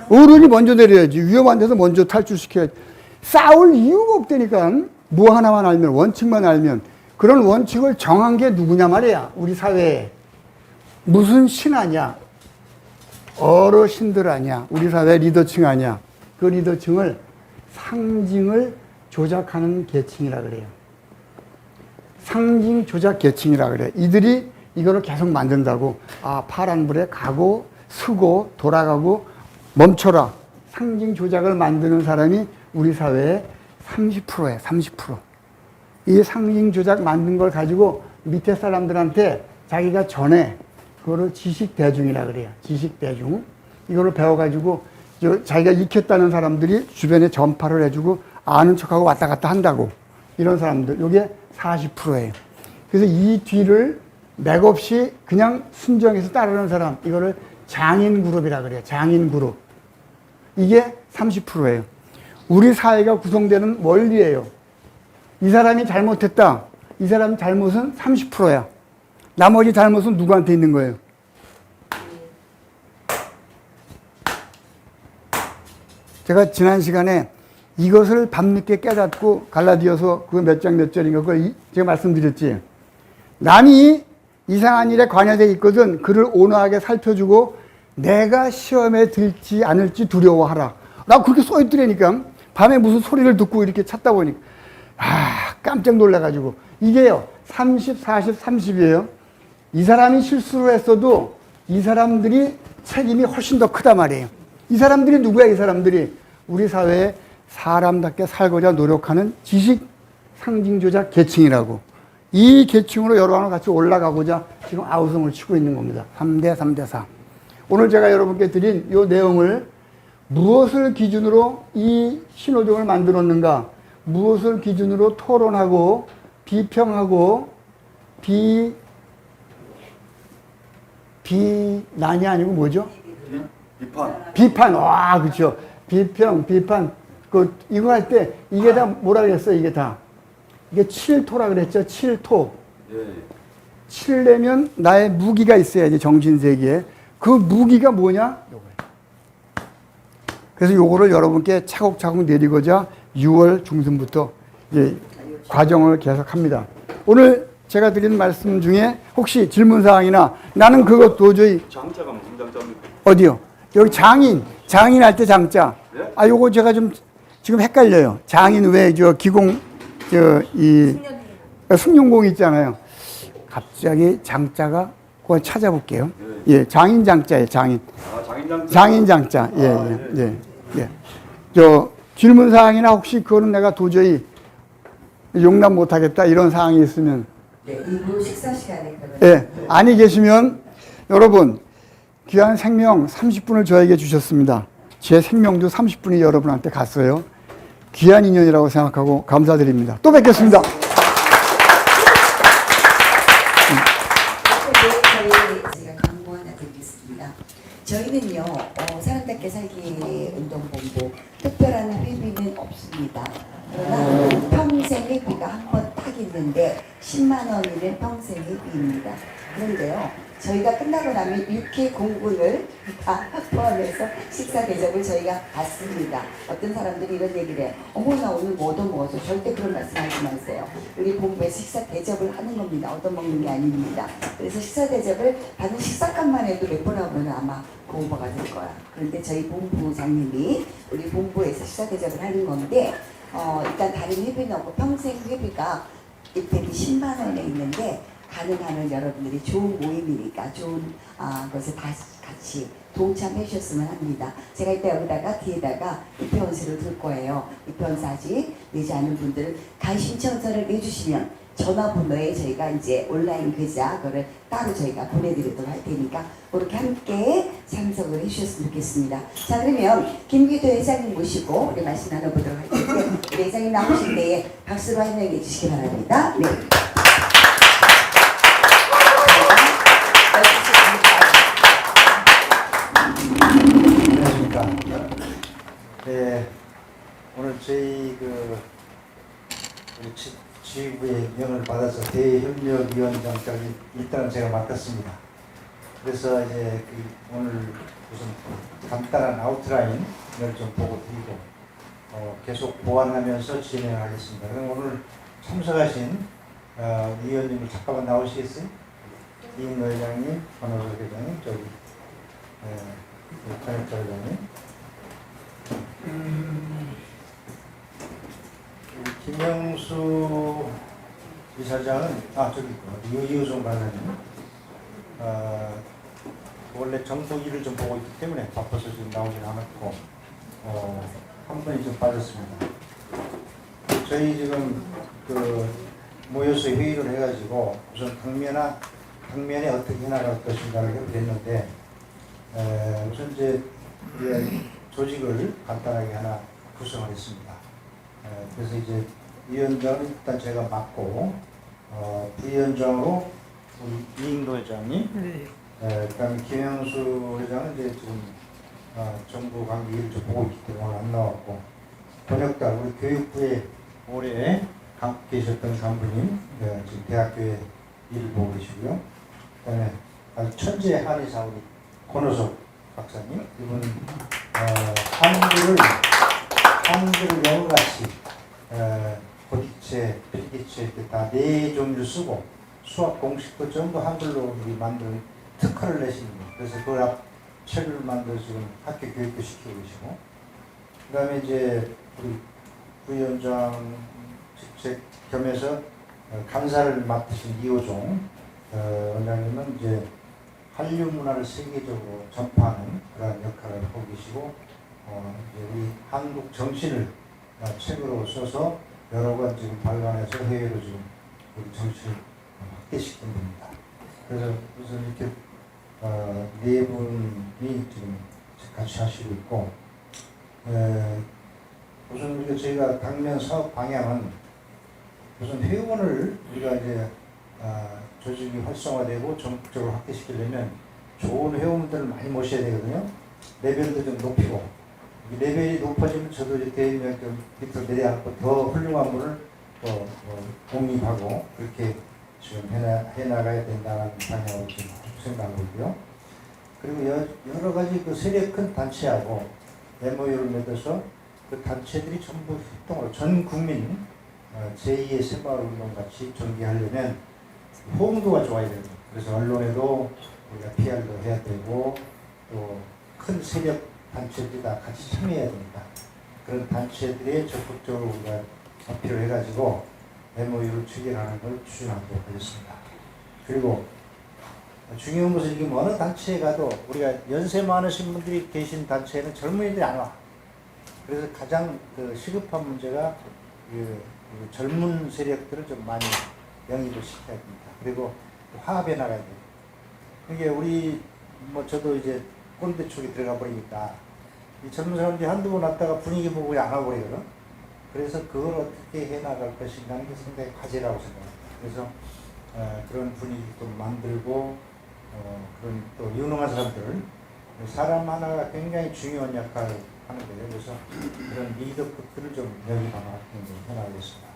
어른이 먼저 내려야지. 위험한 데서 먼저 탈출시켜야지. 싸울 이유가 없다니까. 뭐 하나만 알면, 원칙만 알면. 그런 원칙을 정한 게 누구냐 말이야, 우리 사회에. 무슨 신 아니야. 어르신들 아니야. 우리 사회 리더층 아니야. 그 리더층을 상징을 조작하는 계층이라 그래요. 상징 조작 계층이라 그래. 이들이 이거를 계속 만든다고. 아, 파란불에 가고, 서고, 돌아가고, 멈춰라. 상징 조작을 만드는 사람이 우리 사회의 30%야, 30%. 이 상징 조작 만든 걸 가지고 밑에 사람들한테 자기가 전해. 그거를 지식대중이라 그래요. 지식대중. 이거를 배워가지고 자기가 익혔다는 사람들이 주변에 전파를 해주고 아는 척하고 왔다 갔다 한다고. 이런 사람들. 이게 40%예요. 그래서 이 뒤를 맥없이 그냥 순정해서 따르는 사람. 이거를 장인 그룹이라 그래요. 장인 그룹. 이게 30%예요. 우리 사회가 구성되는 원리예요. 이 사람이 잘못했다. 이 사람 잘못은 30%야. 나머지 잘못은 누구한테 있는 거예요? 제가 지난 시간에 이것을 밤늦게 깨닫고 갈라디아서 그 몇 장 몇 절인가 그걸 제가 말씀드렸지. 남이 이상한 일에 관여되어 있거든 그를 온화하게 살펴주고 내가 시험에 들지 않을지 두려워하라. 나 그렇게 써있더라니까. 밤에 무슨 소리를 듣고 이렇게 찾다 보니까 깜짝 놀라가지고 이게요 30, 40, 30이에요. 이 사람이 실수를 했어도 이 사람들이 책임이 훨씬 더 크단 말이에요. 이 사람들이 누구야? 이 사람들이 우리 사회에 사람답게 살고자 노력하는 지식 상징조작 계층이라고. 이 계층으로 여러분과 같이 올라가고자 지금 아우성을 치고 있는 겁니다. 3대 3대 4. 오늘 제가 여러분께 드린 이 내용을 무엇을 기준으로 이 신호등을 만들었는가, 무엇을 기준으로 토론하고 비평하고 비난이 아니고 뭐죠? 비판. 와, 그렇죠. 비판. 이거 할 때 이게 다 뭐라 그랬어요? 이게 다. 이게 7토라 그랬죠? 7토. 네. 7내면 나의 무기가 있어야지, 정신세계에. 그 무기가 뭐냐? 요거예요. 그래서 요거를 여러분께 차곡차곡 내리고자 6월 중순부터 이제 과정을 계속합니다. 오늘 제가 드린 말씀 중에 혹시 질문사항이나 나는 그거 도저히. 장자가 무슨 장자입니까? 어디요? 여기 장인 할 때 장자. 네? 아, 요거 제가 좀 지금 헷갈려요. 장인 왜 저 기공, 이 승용공 있잖아요. 갑자기 장자가 그거 찾아볼게요. 예, 장인 장자예요. 장인. 장인장 장인 장자. 예. 저 질문 사항이나 혹시 그거는 내가 도저히 용납 못하겠다 이런 사항이 있으면 네, 2부 식사 시간에 그러면 예, 아니 계시면 여러분 귀한 생명 30분을 저에게 주셨습니다. 제 생명도 30분이 여러분한테 갔어요. 귀한 인연이라고 생각하고 감사드립니다. 또 뵙겠습니다. 제가 광고 하나 드리겠습니다. 저희는요, 사람답게 살기 운동본부 특별한 회비는 없습니다. 그러나 평생 회비가 한 번 딱 있는데 10만 원이면 평생 회비입니다. 그런데요, 저희가 끝나고 나면 6회 공군을 다 포함해서 식사 대접을 저희가 받습니다. 어떤 사람들이 이런 얘기를 해요. 어머 나 오늘 뭐 얻어먹어서 절대 그런 말씀하지 마세요. 우리 본부에서 식사 대접을 하는 겁니다. 얻어먹는 게 아닙니다. 그래서 식사 대접을 받는 식사값만 해도 몇 번 하면 아마 공부가 될 거야. 그런데 저희 본부장님이 우리 본부에서 식사 대접을 하는 건데 일단 다른 회비는 없고 평생 회비가 일대비 10만 원에 있는데 가능하면 여러분들이 좋은 모임이니까 좋은 것에 다 같이 동참해 주셨으면 합니다. 제가 이따 여기다가 뒤에다가 입회원서를 둘 거예요. 입회원서 아직 내지 않은 분들은 가입신청서를 내주시면 전화번호에 저희가 이제 온라인 계좌 그거를 따로 저희가 보내드리도록 할 테니까 그렇게 함께 참석을 해주셨으면 좋겠습니다. 자 그러면 김기도 회장님 모시고 우리 말씀 나눠보도록 할 텐데 우리 회장님 나오실 때에 박수로 환영해 주시기 바랍니다. 네. 안녕하십니까. 네, 오늘 저희 우리 지휘부의 명을 받아서 대협력위원장까지 일단은 제가 맡았습니다. 그래서 이제 오늘 무슨 간단한 아웃라인을 좀 보고 드리고 계속 보완하면서 진행하겠습니다. 그럼 오늘 참석하신 위원님을 잠깐만 나오시겠어요? 이인노 회장님, 권호석 회장님, 저기 권혁자 회장님, 김영수 이사장은 저기 있고 이우종 관장님 원래 정부 일을 좀 보고 있기 때문에 바빠서 지금 나오진 않았고 한 분이 좀 빠졌습니다. 저희 지금 모여서 회의를 해가지고 우선 당면에 어떻게 해나갈 것인가를 했는데 우선 이제 조직을 간단하게 하나 구성을 했습니다. 그래서 이제 위원장은 일단 제가 맡고 부위원장으로 우리 이인도 회장님, 그다음에 김영수 회장은 이제 지금 정부 관계 일을 좀 보고 있기 때문에 오늘 안 나왔고 번역달 우리 교육부에 오래 계셨던 간부님 지금 대학교에 일을 보고 계시고요. 그다음에 천재 한의사 우리 권호석 박사님 이분 한글을 영어같이 고딕체, 필기체 이렇게 다 4종류 쓰고 수학 공식도 전부 한글로 만든 특허를 내십니다. 그래서 그 책을 만들어 지금 학교 교육도 시키고 계시고 그 다음에 이제 우리 부위원장 직책 겸해서 감사를 맡으신 이호종 원장님은 이제 한류 문화를 세계적으로 전파하는 그런 역할을 하고 계시고 이제 우리 한국 정신을 책으로 써서 여러 번 지금 발간해서 해외로 지금 우리 정신을 확대시킨 분입니다. 그래서 우선 이렇게 네 분이 지금 같이 하시고 있고 우선 우리가 저희가 당면 사업 방향은 우선 회원을 우리가 이제 조직이 활성화되고 전국적으로 확대시키려면 좋은 회원들을 많이 모셔야 되거든요. 레벨도 좀 높이고 레벨이 높아지면 저도 이렇게 좀 밑으로 내려앉고 더 훌륭한 분을 공립하고 그렇게 지금 해나가야 된다는 방향으로 지금 생각하고 있고요. 그리고 여러 가지 세력 큰 단체하고 MOU를 맺어서 그 단체들이 전부 협동으로 전 국민 제2의 새마을운동 같이 전개하려면 호응도가 좋아야 됩니다. 그래서 언론에도 우리가 PR도 해야 되고 또 큰 세력 단체들이 다 같이 참여해야 됩니다. 그런 단체들이 적극적으로 우리가 어필을 해가지고 MOU를 체결하는 걸 추진하도록 하겠습니다. 그리고 중요한 것은 이게 어느 단체에 가도 우리가 연세 많으신 분들이 계신 단체에는 젊은이들이 안 와. 그래서 가장 그 시급한 문제가 그 젊은 세력들을 좀 많이 영입을 시켜야 됩니다. 그리고 화합해 나가야 돼요. 이게 우리 뭐 저도 이제 꼰대 쪽에 들어가 버리니까 이 젊은 사람들이 한두 번 왔다가 분위기 보고 안 하고 그러거든. 그래서 그걸 어떻게 해 나갈 것인가 하는 게 상당히 과제라고 생각합니다. 그래서 그런 분위기 좀 만들고 그런 또 유능한 사람들, 사람 하나가 굉장히 중요한 역할을 하는 거예요. 그래서 그런 리더급들을 좀 영입하는 해나가겠습니다.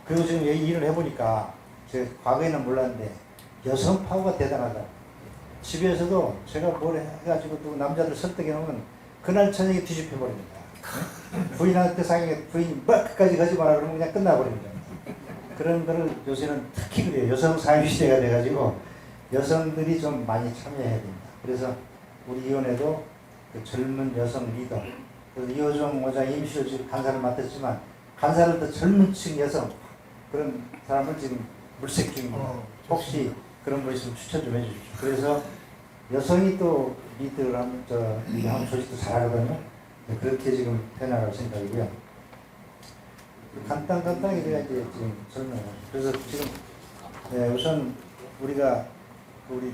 그리고 지금 여기 일을 해보니까 제가 과거에는 몰랐는데 여성 파워가 대단하다. 집에서도 제가 뭘 해가지고 또 남자들 설득해 놓으면 그날 저녁에 뒤집혀 버립니다. 부인한테 상해 부인이 뭐 끝까지 가지 마라 그러면 그냥 끝나버립니다. 그런 거를 요새는 특히 그래요. 여성 사회 시대가 돼가지고 여성들이 좀 많이 참여해야 됩니다. 그래서 우리 위원회도 그 젊은 여성 리더, 그래서 이호정 원장 임시로 지금 간사를 맡았지만 간사를 더 젊은 층 여성 그런 사람을 지금 물색 중입니다. 혹시 그런 거 있으면 추천 좀 해주십시오. 그래서 여성이 또 리더를 하면 하면 조직도 잘하거든요. 네, 그렇게 지금 해나갈 생각이고요. 간단하게 제가 이제 지금 설명을 하죠. 그래서 지금 우선 우리가 우리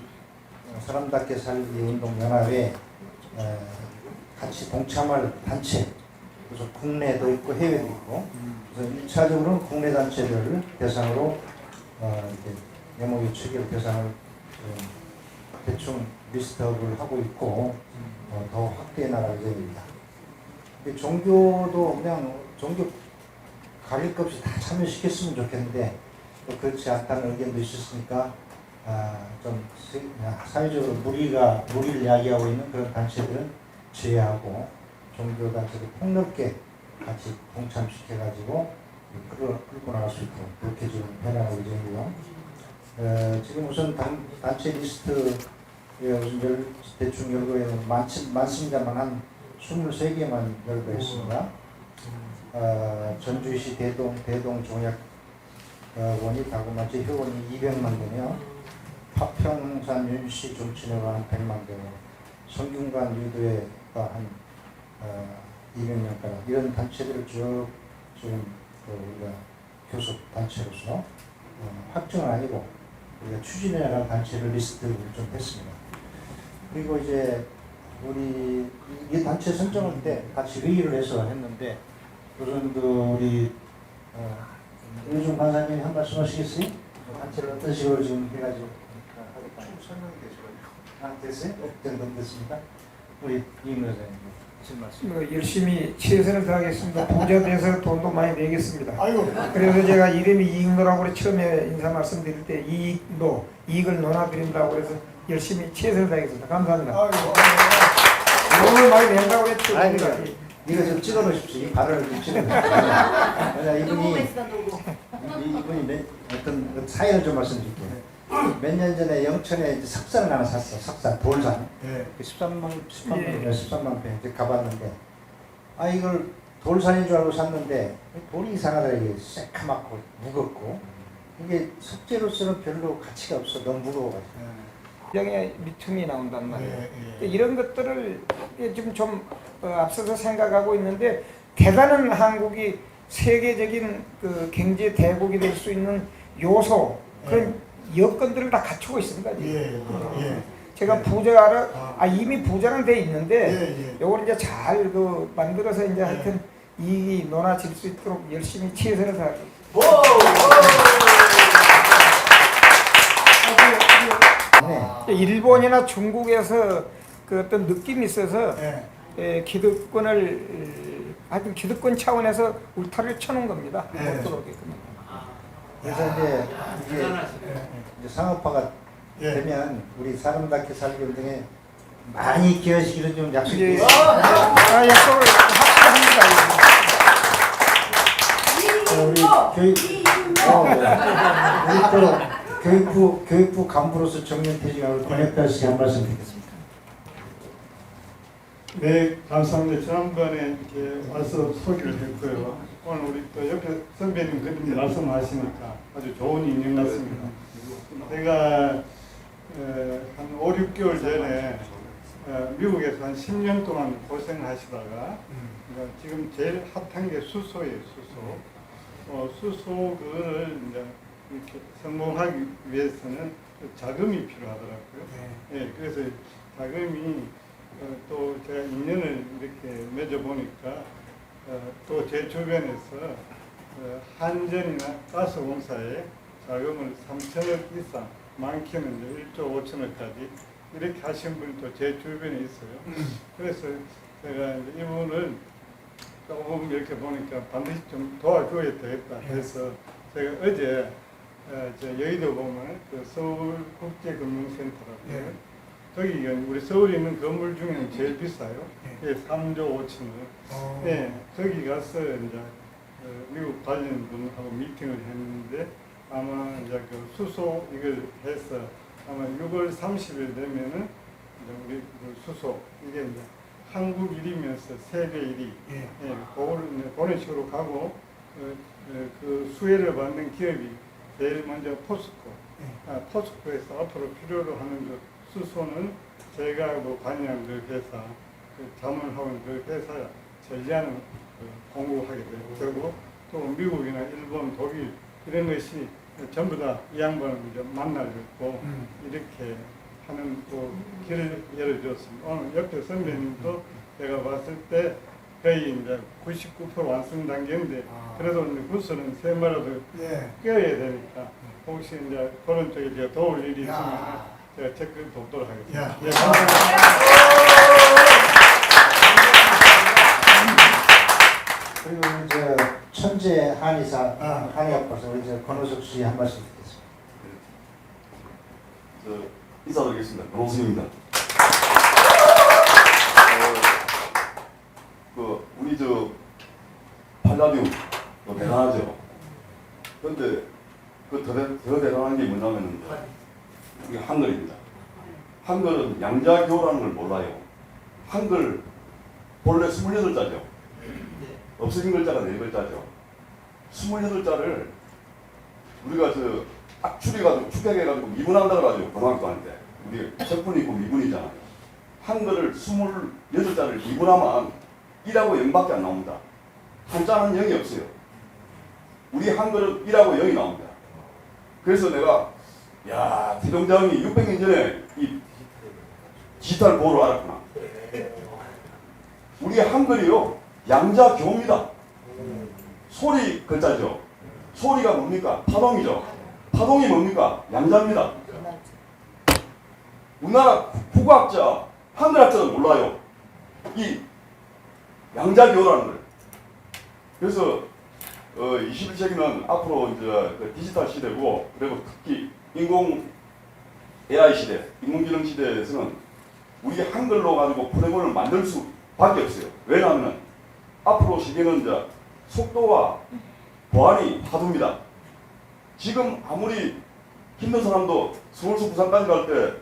사람답게 살기 운동연합에 같이 동참할 단체, 그래서 국내도 있고 해외도 있고, 그래서 1차적으로는 국내 단체들을 대상으로 이렇게 네모의 체결 대상을 대충 리스트업을 하고 있고 더 확대해 나갈 예정입니다. 종교도 그냥 종교 가릴 것 없이 다 참여시켰으면 좋겠는데 또 그렇지 않다는 의견도 있었으니까 좀 사회적으로 무리를 야기하고 있는 그런 단체들은 제외하고 종교 단체를 폭넓게 같이 동참시켜가지고 끌고 나갈 수 있도록 그렇게 지금 해나갈 예정이고요. 지금 우선 단체 리스트 대충 열거에는 많습니다만 한 23개만 열거했습니다. 전주시 대동 종약원이 다구마치 회원이 200만 개며 파평산 윤씨 정치회가 한 100만 개며 성균관 유도회가 한 200명가량 이런 단체들을 쭉 지금 우리가 교섭 단체로서 확정은 아니고 우리가 추진해 나갈 단체를 리스트를 좀 했습니다. 그리고 이제 우리 이 단체 선정할 때 같이 회의를 해서 했는데 우선 우리 윤중 간사님이 한 말씀 하시겠어요? 단체를 어떤 식으로 지금 해가지고 설명이 되시거든요. 됐어요? 정도 됐습니까? 우리 이임 의장님 하신 말씀. 열심히 최선을 다하겠습니다. 부자 돼서 돈도 많이 내겠습니다. 그래서 제가 이름이 이익노라고 처음에 인사 말씀드릴 때 이익을 논하드린다고 해서 열심히 최선을 다하겠습니다. 감사합니다. 돈을 많이 낸다고 했죠. 이거 좀 찍어 놓으십시오. 이 발언을 좀 찍어 놓으십시오. 이분이 어떤 사연을 좀 말씀드릴게요. 몇 년 전에 영천에 석산을 하나 샀어. 석산, 돌산. 13만 평 이제 가봤는데 이걸 돌산인 줄 알고 샀는데 돌이 이상하더라. 이게 새카맣고 무겁고 이게 석재로서는 별로 가치가 없어. 너무 무거워가지고. 영의 미tum이 나온단 말이에요. 이런 것들을 지금 좀 앞서서 생각하고 있는데 대단한 한국이 세계적인 그 경제 대국이 될 수 있는 요소 그런 여건들을 다 갖추고 있습니다. 제가 부자라 이미 부자는 돼 있는데 요걸 이제 잘 만들어서 이제 하여튼 이익이 논하질 수 있도록 열심히 최선을 다하겠습니다. 일본이나 중국에서 그 어떤 느낌이 있어서 하여튼 기득권 차원에서 울타리를 쳐놓은 겁니다. 그래서 이제 이게 상업화가 되면 우리 사람답게 살기 운동에 많이 기여하시기를 좀 약속드립니다. 약속을 우리 교육부 간부로서 정년퇴직하고 권혁달 씨 한 말씀 드리겠습니다. 네, 감사합니다. 지난번에 이렇게 와서 소개를 했고요. 오늘 우리 또 옆에 선배님 그렇게 말씀하시니까 아주 좋은 인연 같습니다. 미국에서 한 10년 동안 고생하시다가 지금 제일 핫한 게 수소예요, 수소. 수소를 이제 이렇게 성공하기 위해서는 자금이 필요하더라고요. 예, 그래서 자금이 또 제가 인연을 이렇게 맺어보니까 또 제 주변에서 한전이나 가스공사에 자금을 3천억 이상, 많게는 이제 1조 5천억까지 이렇게 하신 분이 또 제 주변에 있어요. 그래서 제가 이제 이분을 조금 이렇게 보니까 반드시 좀 도와줘야 되겠다 해서 제가 어제 여의도 보면 그 서울국제금융센터라고요. 거기가 우리 서울에 있는 건물 중에는 제일 비싸요. 예, 3조 5천억. 예, 거기 가서 이제 미국 관련 분하고 미팅을 했는데 아마 이제 그 수소 이걸 해서 아마 6월 30일 되면은 이제 우리 그 수소 이게 이제 한국 일이면서 세계 일이 그걸 이제 그런 식으로 가고 그 수혜를 받는 기업이 제일 먼저 포스코. 포스코에서 앞으로 필요로 하는 그 수소는 제가 뭐 관여한 그 회사, 그 자문하고 있는 그 회사 전리하는 공급하게 되고 또 미국이나 일본, 독일 이런 것이 전부 다 이 양반을 이제 만나고 이렇게 하는 또 길을 열어줬습니다. 오늘 옆에 선배님도 제가 봤을 때 거의 이제 99% 완성 단계인데 그래도 이제 구슬은 세 마라도 껴야 되니까 혹시 이제 그런 쪽에 제가 도울 일이 있으면 제가 체크 돕도록 하겠습니다. 예, 그리고 이제 천재 한의사 한의학박사 우리 이제 권호석 씨 한 말씀 듣겠습니다. 인사드리겠습니다. 권호석입니다. 우리 팔라디움 대단하죠. 그런데 더 대단한 게 뭐냐면은 이게 한글입니다. 한글은 양자교라는 걸 몰라요. 한글 본래 28자죠. 없어진 글자가 4글자죠. 28자를 우리가 딱 추려가지고 축약해가지고 미분한다고 하죠. 고등학교 할 때. 우리 적분이 있고 미분이잖아요. 한글을 28자를 미분하면 1하고 0밖에 안 나옵니다. 한자는 0이 없어요. 우리 한글은 1하고 0이 나옵니다. 그래서 내가 태종장이 600년 전에 이 디지털 보호를 알았구나. 우리 한글이요 양자교입니다. 소리 글자죠. 소리가 뭡니까? 파동이죠. 파동이 뭡니까? 양자입니다. 우리나라 국어학자, 한글학자는 몰라요. 이 양자교라는 걸. 그래서 21세기는 앞으로 이제 그 디지털 시대고 그리고 특히 인공 AI 시대, 인공지능 시대에서는 우리 한글로 가지고 프로그램을 만들 수밖에 없어요. 왜냐하면 앞으로 시대는 이제 속도와 보안이 하도입니다. 지금 아무리 힘든 사람도 서울서 부산까지 갈 때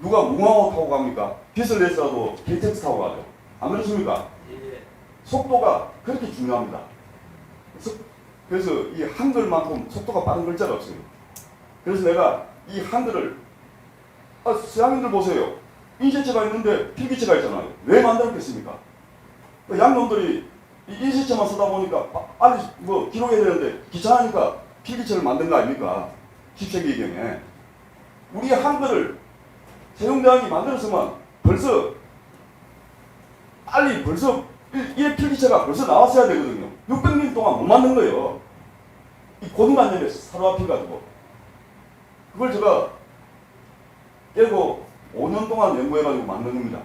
누가 무궁화호 타고 갑니까? 빚을 내서라도 KTX 타고 가죠. 안 그렇습니까? 속도가 그렇게 중요합니다. 그래서 이 한글만큼 속도가 빠른 글자가 없어요. 그래서 내가 이 한글을 서양인들 보세요. 인쇄체가 있는데 필기체가 있잖아요. 왜 만들었겠습니까? 양놈들이 이 인쇄체만 쓰다 보니까 빨리 뭐 기록해야 되는데 귀찮으니까 필기체를 만든 거 아닙니까? 10세기 이경에. 우리 한글을 세종대왕이 만들었으면 벌써 이 필기체가 벌써 나왔어야 되거든요. 600년 동안 못 만든 거예요. 이 고등관념에 사로잡혀가지고. 그걸 제가 깨고 5년 동안 연구해가지고 만든 겁니다.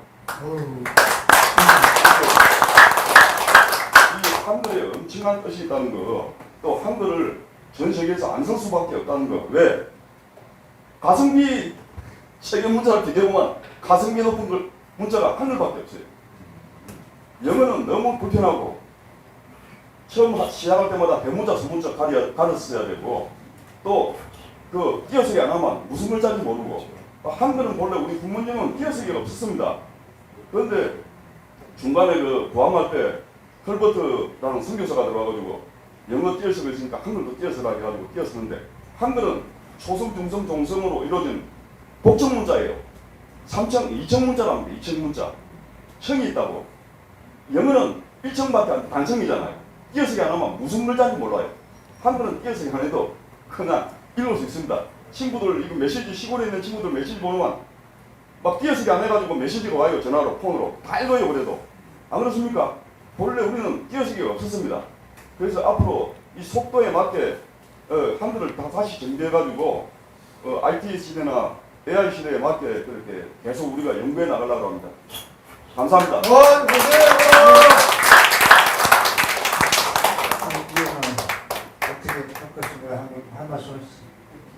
이 한글에 엄청난 뜻이 있다는 거, 또 한글을 전 세계에서 안 쓸 수밖에 없다는 거. 왜? 가성비 세계 문자를 비교해보면 가성비 높은 문자가 한글밖에 없어요. 영어는 너무 불편하고 처음 시작할 때마다 대문자, 소문자 가렸어야 되고 또 그 띄어쓰기 안 하면 무슨 글자인지 모르고 한글은 본래 우리 국문영은 띄어쓰기가 없었습니다. 그런데 중간에 그 부함할 때 헐버트라는 선교사가 들어와가지고 영어 띄어쓰고 있으니까 한글도 띄어쓰라 해가지고 띄어쓰는데 한글은 초성, 중성, 종성으로 이루어진 복잡문자예요. 3청, 2청 문자랍니다. 2청 문자. 청이 있다고. 영어는 1청밖에 안, 단청이잖아요. 띄어쓰기 안 하면 무슨 글자인지 몰라요. 한글은 띄어쓰기 안 해도 그냥 읽을 수 있습니다. 친구들, 이거 메시지, 시골에 있는 친구들 메시지 보면 막 띄어쓰기 안 해가지고 메시지가 와요. 전화로, 폰으로. 다 읽어요, 그래도. 안 그렇습니까? 본래 우리는 띄어쓰기가 없었습니다. 그래서 앞으로 이 속도에 맞게 한글을 다시 정비해가지고 IT 시대나 AI 시대에 맞게 그렇게 계속 우리가 연구해 나가려고 합니다. 감사합니다. 어떻게 할 것인가 한 말씀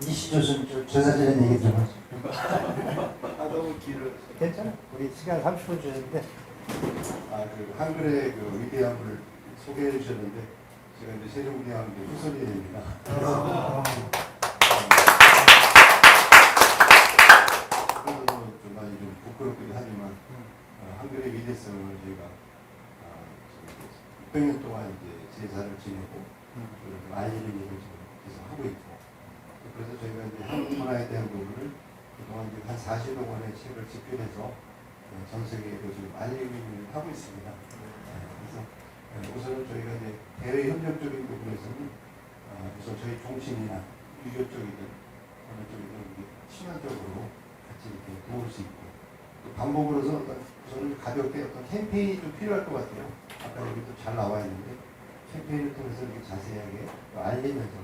이시조선 조사전에 얘기 좀 하죠. 너무 길을 괜찮아. 우리 시간 30분 주셨는데 그 한글의 그 위대함을 소개해 주셨는데 제가 이제 세종대왕 후손이 됩니다. 그래서 좀 많이 좀 부끄럽기도 하지만 한글의 위대성을 저희가 600년 동안 이제 제사를 지내고 알리는 일을 계속 하고 있고 그래서 저희가 이제 한국 문화에 대한 부분을 그동안 이제 한 40여 권의 책을 집필해서 전 세계에도 지금 알리는 일을 하고 있습니다. 그래서 우선은 저희가 이제 대외 협력적인 부분에서는 우선 저희 종친이나 유교 쪽이든 어느 쪽이든 친화적으로 같이 이렇게 도울 수 있고 또 반복으로서 우선은 가볍게 어떤 캠페인이 좀 필요할 것 같아요. 아까 여기도 잘 나와 있는데 캠페인을 통해서 이렇게 자세하게 알리면서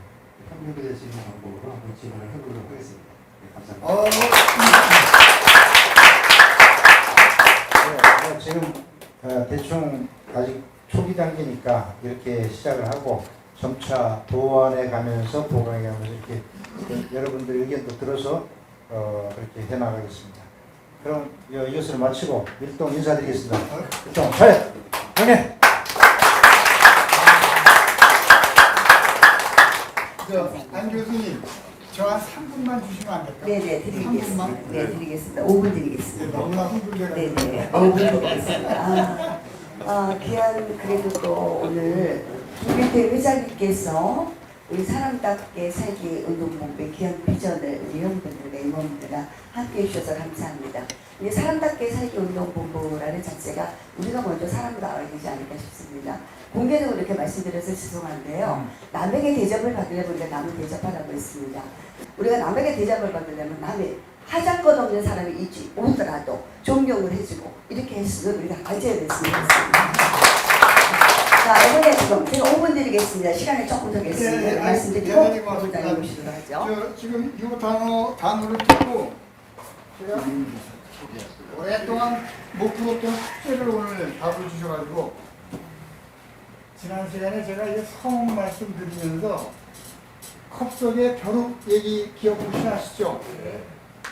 협력이 될 수 있는 방법으로 한번 진행을 해보도록 하겠습니다. 네, 감사합니다. 지금 대충 아직 초기 단계니까 이렇게 시작을 하고 점차 도안해 가면서 보강해 가면서 이렇게 여러분들 의견도 들어서 그렇게 해나가겠습니다. 그럼 이것을 마치고 일동 인사드리겠습니다. 일동 차렷! 형님! 안 교수님, 저 한 3분만 주시면 안 될까요? 네네 드리겠습니다. 3분만? 네 드리겠습니다. 5분 드리겠습니다. 너무나 흥분돼가지고. 네네 5분 드리겠습니다. 귀한 그래도 또 오늘 김일태 회장님께서 우리 사람답게 살기 운동본부의 귀한 비전을 우리 회원분들과 임원분들과 함께 해주셔서 감사합니다. 이 사람답게 살기 운동본부라는 자체가 우리가 먼저 사람으로 나와야 되지 않을까 싶습니다. 공개적으로 이렇게 말씀드려서 죄송한데요. 남에게 대접을 받으려면 우리가 남을 대접하라고 했습니다. 우리가 남에게 대접을 받으려면 남의 하장 것 없는 사람이 있지 오더라도 존경을 해주고 이렇게 했으면 우리가 가져야 됐습니다. 자, 이번에 지금 제가 5분 드리겠습니다. 시간이 조금 더 겠습니다. 말씀드리고 5분 나눠보시도록 하죠. 지금 이 단어를 듣고 제가 오랫동안 못 풀었던 숙제를 오늘 답을 주셔가지고 지난 시간에 제가 이제 성 말씀드리면서 컵 속에 벼룩 얘기 기억 혹시 나시죠?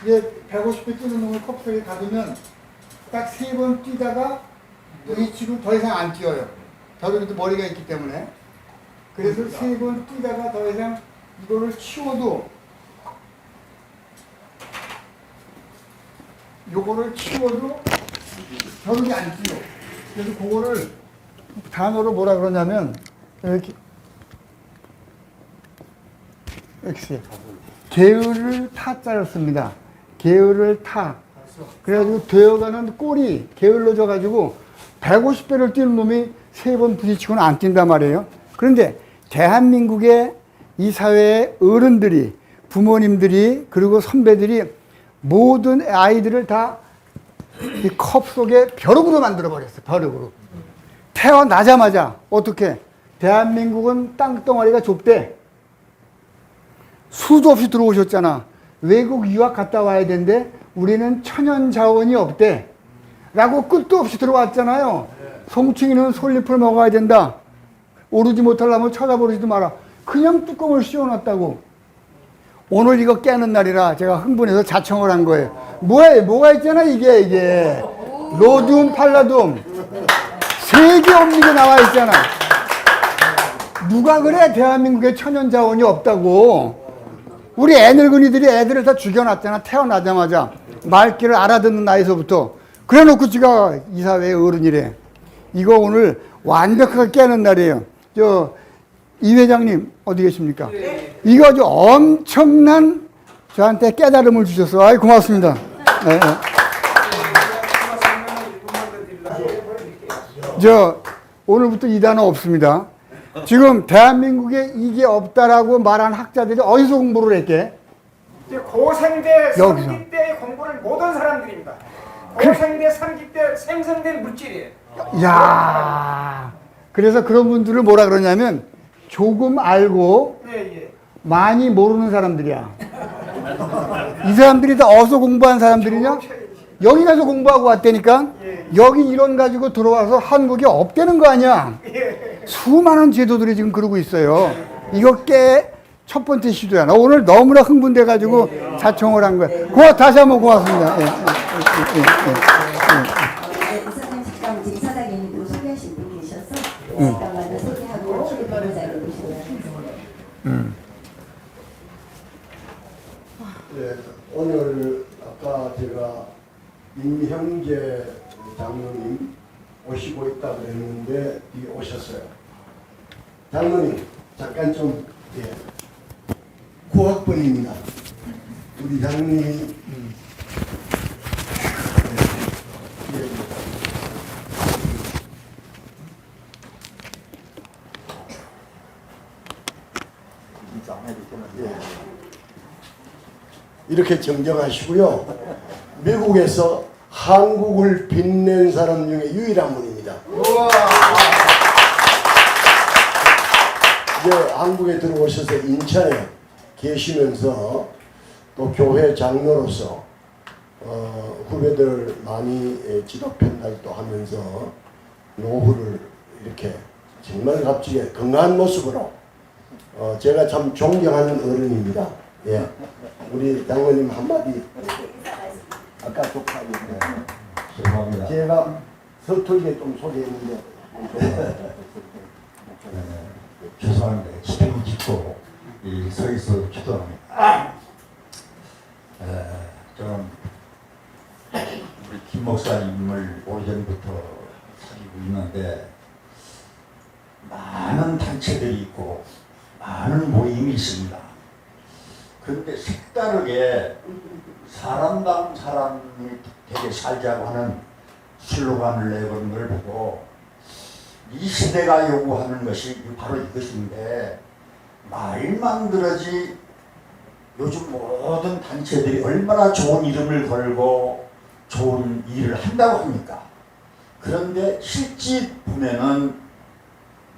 이게 150배 뛰는 놈을 컵 속에 가두면 딱 3번 뛰다가 이 친구 더 이상 안 뛰어요. 벼룩에도 머리가 있기 때문에. 그래서 3번 뛰다가 더 이상 이거를 치워도 요거를 치워도 벼룩이 안 뛰어. 그래서 그거를 단어로 뭐라 그러냐면 이렇게 게으를 타자를 씁니다. 게으를 타. 그래가지고 되어가는 꼴이 게을러져 가지고 150배를 뛰는 놈이 3번 부딪히고는 안 뛴단 말이에요. 그런데 대한민국의 이 사회의 어른들이 부모님들이 그리고 선배들이 모든 아이들을 다 이 컵 속에 벼룩으로 만들어 버렸어요. 벼룩으로. 태어나자마자 어떻게 대한민국은 땅덩어리가 좁대. 수도 없이 들어오셨잖아. 외국 유학 갔다 와야 되는데 우리는 천연 자원이 없대. 라고 끝도 없이 들어왔잖아요. 송충이는 솔잎을 먹어야 된다. 오르지 못하려면 쳐다보지도 마라. 그냥 뚜껑을 씌워놨다고. 오늘 이거 깨는 날이라 제가 흥분해서 자청을 한 거예요. 뭐가 있잖아 이게. 로듐, 팔라듐. 3개 없는 게 나와 있잖아. 누가 그래 대한민국에 천연 자원이 없다고. 우리 애늙은이들이 애들을 다 죽여놨잖아. 태어나자마자 말귀를 알아듣는 나이서부터. 그래놓고 지가 이 사회의 어른이래. 이거 오늘 완벽하게 깨는 날이에요. 이 회장님 어디 계십니까? 네. 이거 아주 엄청난 저한테 깨달음을 주셔서 아이 고맙습니다. 네. 오늘부터 이 단어 없습니다. 지금 대한민국에 이게 없다라고 말한 학자들이 어디서 공부를 했게? 고생대, 여기서. 상기대 공부를 못한 사람들입니다. 고생대, 상기대 생성된 물질이에요. 야, 그래서 그런 분들을 뭐라 그러냐면 조금 알고 예. 많이 모르는 사람들이야. 이 사람들이 다 어디서 공부한 사람들이냐? 여기 가서 공부하고 왔다니까. 여기 이론 가지고 들어와서 한국에 없다는 거 아니야. 수많은 제도들이 지금 그러고 있어요. 이거 첫 번째 시도야. 나 오늘 너무나 흥분돼가지고 자청을 한 거야. 다시 한번 고맙습니다. 이사장 잠깐 이사장님도 소개하신 분 계셔서 잠깐만 소개하고 변호사님 보시면. 네, 오늘 아까 제가 임형재 장로님 오시고 있다 그랬는데 오셨어요. 장로님 잠깐 좀 고학번입니다. 우리 장로님이 이렇게 정정하시고요. 미국에서 한국을 빛낸 사람 중에 유일한 분입니다. 이제 한국에 들어오셔서 인천에 계시면서 또 교회 장로로서 후배들 많이 지도 편달도 하면서 노후를 이렇게 정말 값지게 건강한 모습으로 제가 참 존경하는 어른입니다. 예, 우리 장로님 한마디. 아까 독하게 죄송합니다. 제가 서툴게 좀 소개했는데 죄송합니다. 집행이 짚고 서 있어 기도합니다. 저는 우리 김 목사님을 오래전부터 사귀고 있는데 많은 단체들이 있고 많은 모임이 있습니다. 그런데 색다르게 사람다운 사람이 되게 살자고 하는 슬로건을 내건 걸 보고 이 시대가 요구하는 것이 바로 이것인데 말만 들어지 요즘 모든 단체들이 얼마나 좋은 이름을 걸고 좋은 일을 한다고 합니까? 그런데 실제 보면은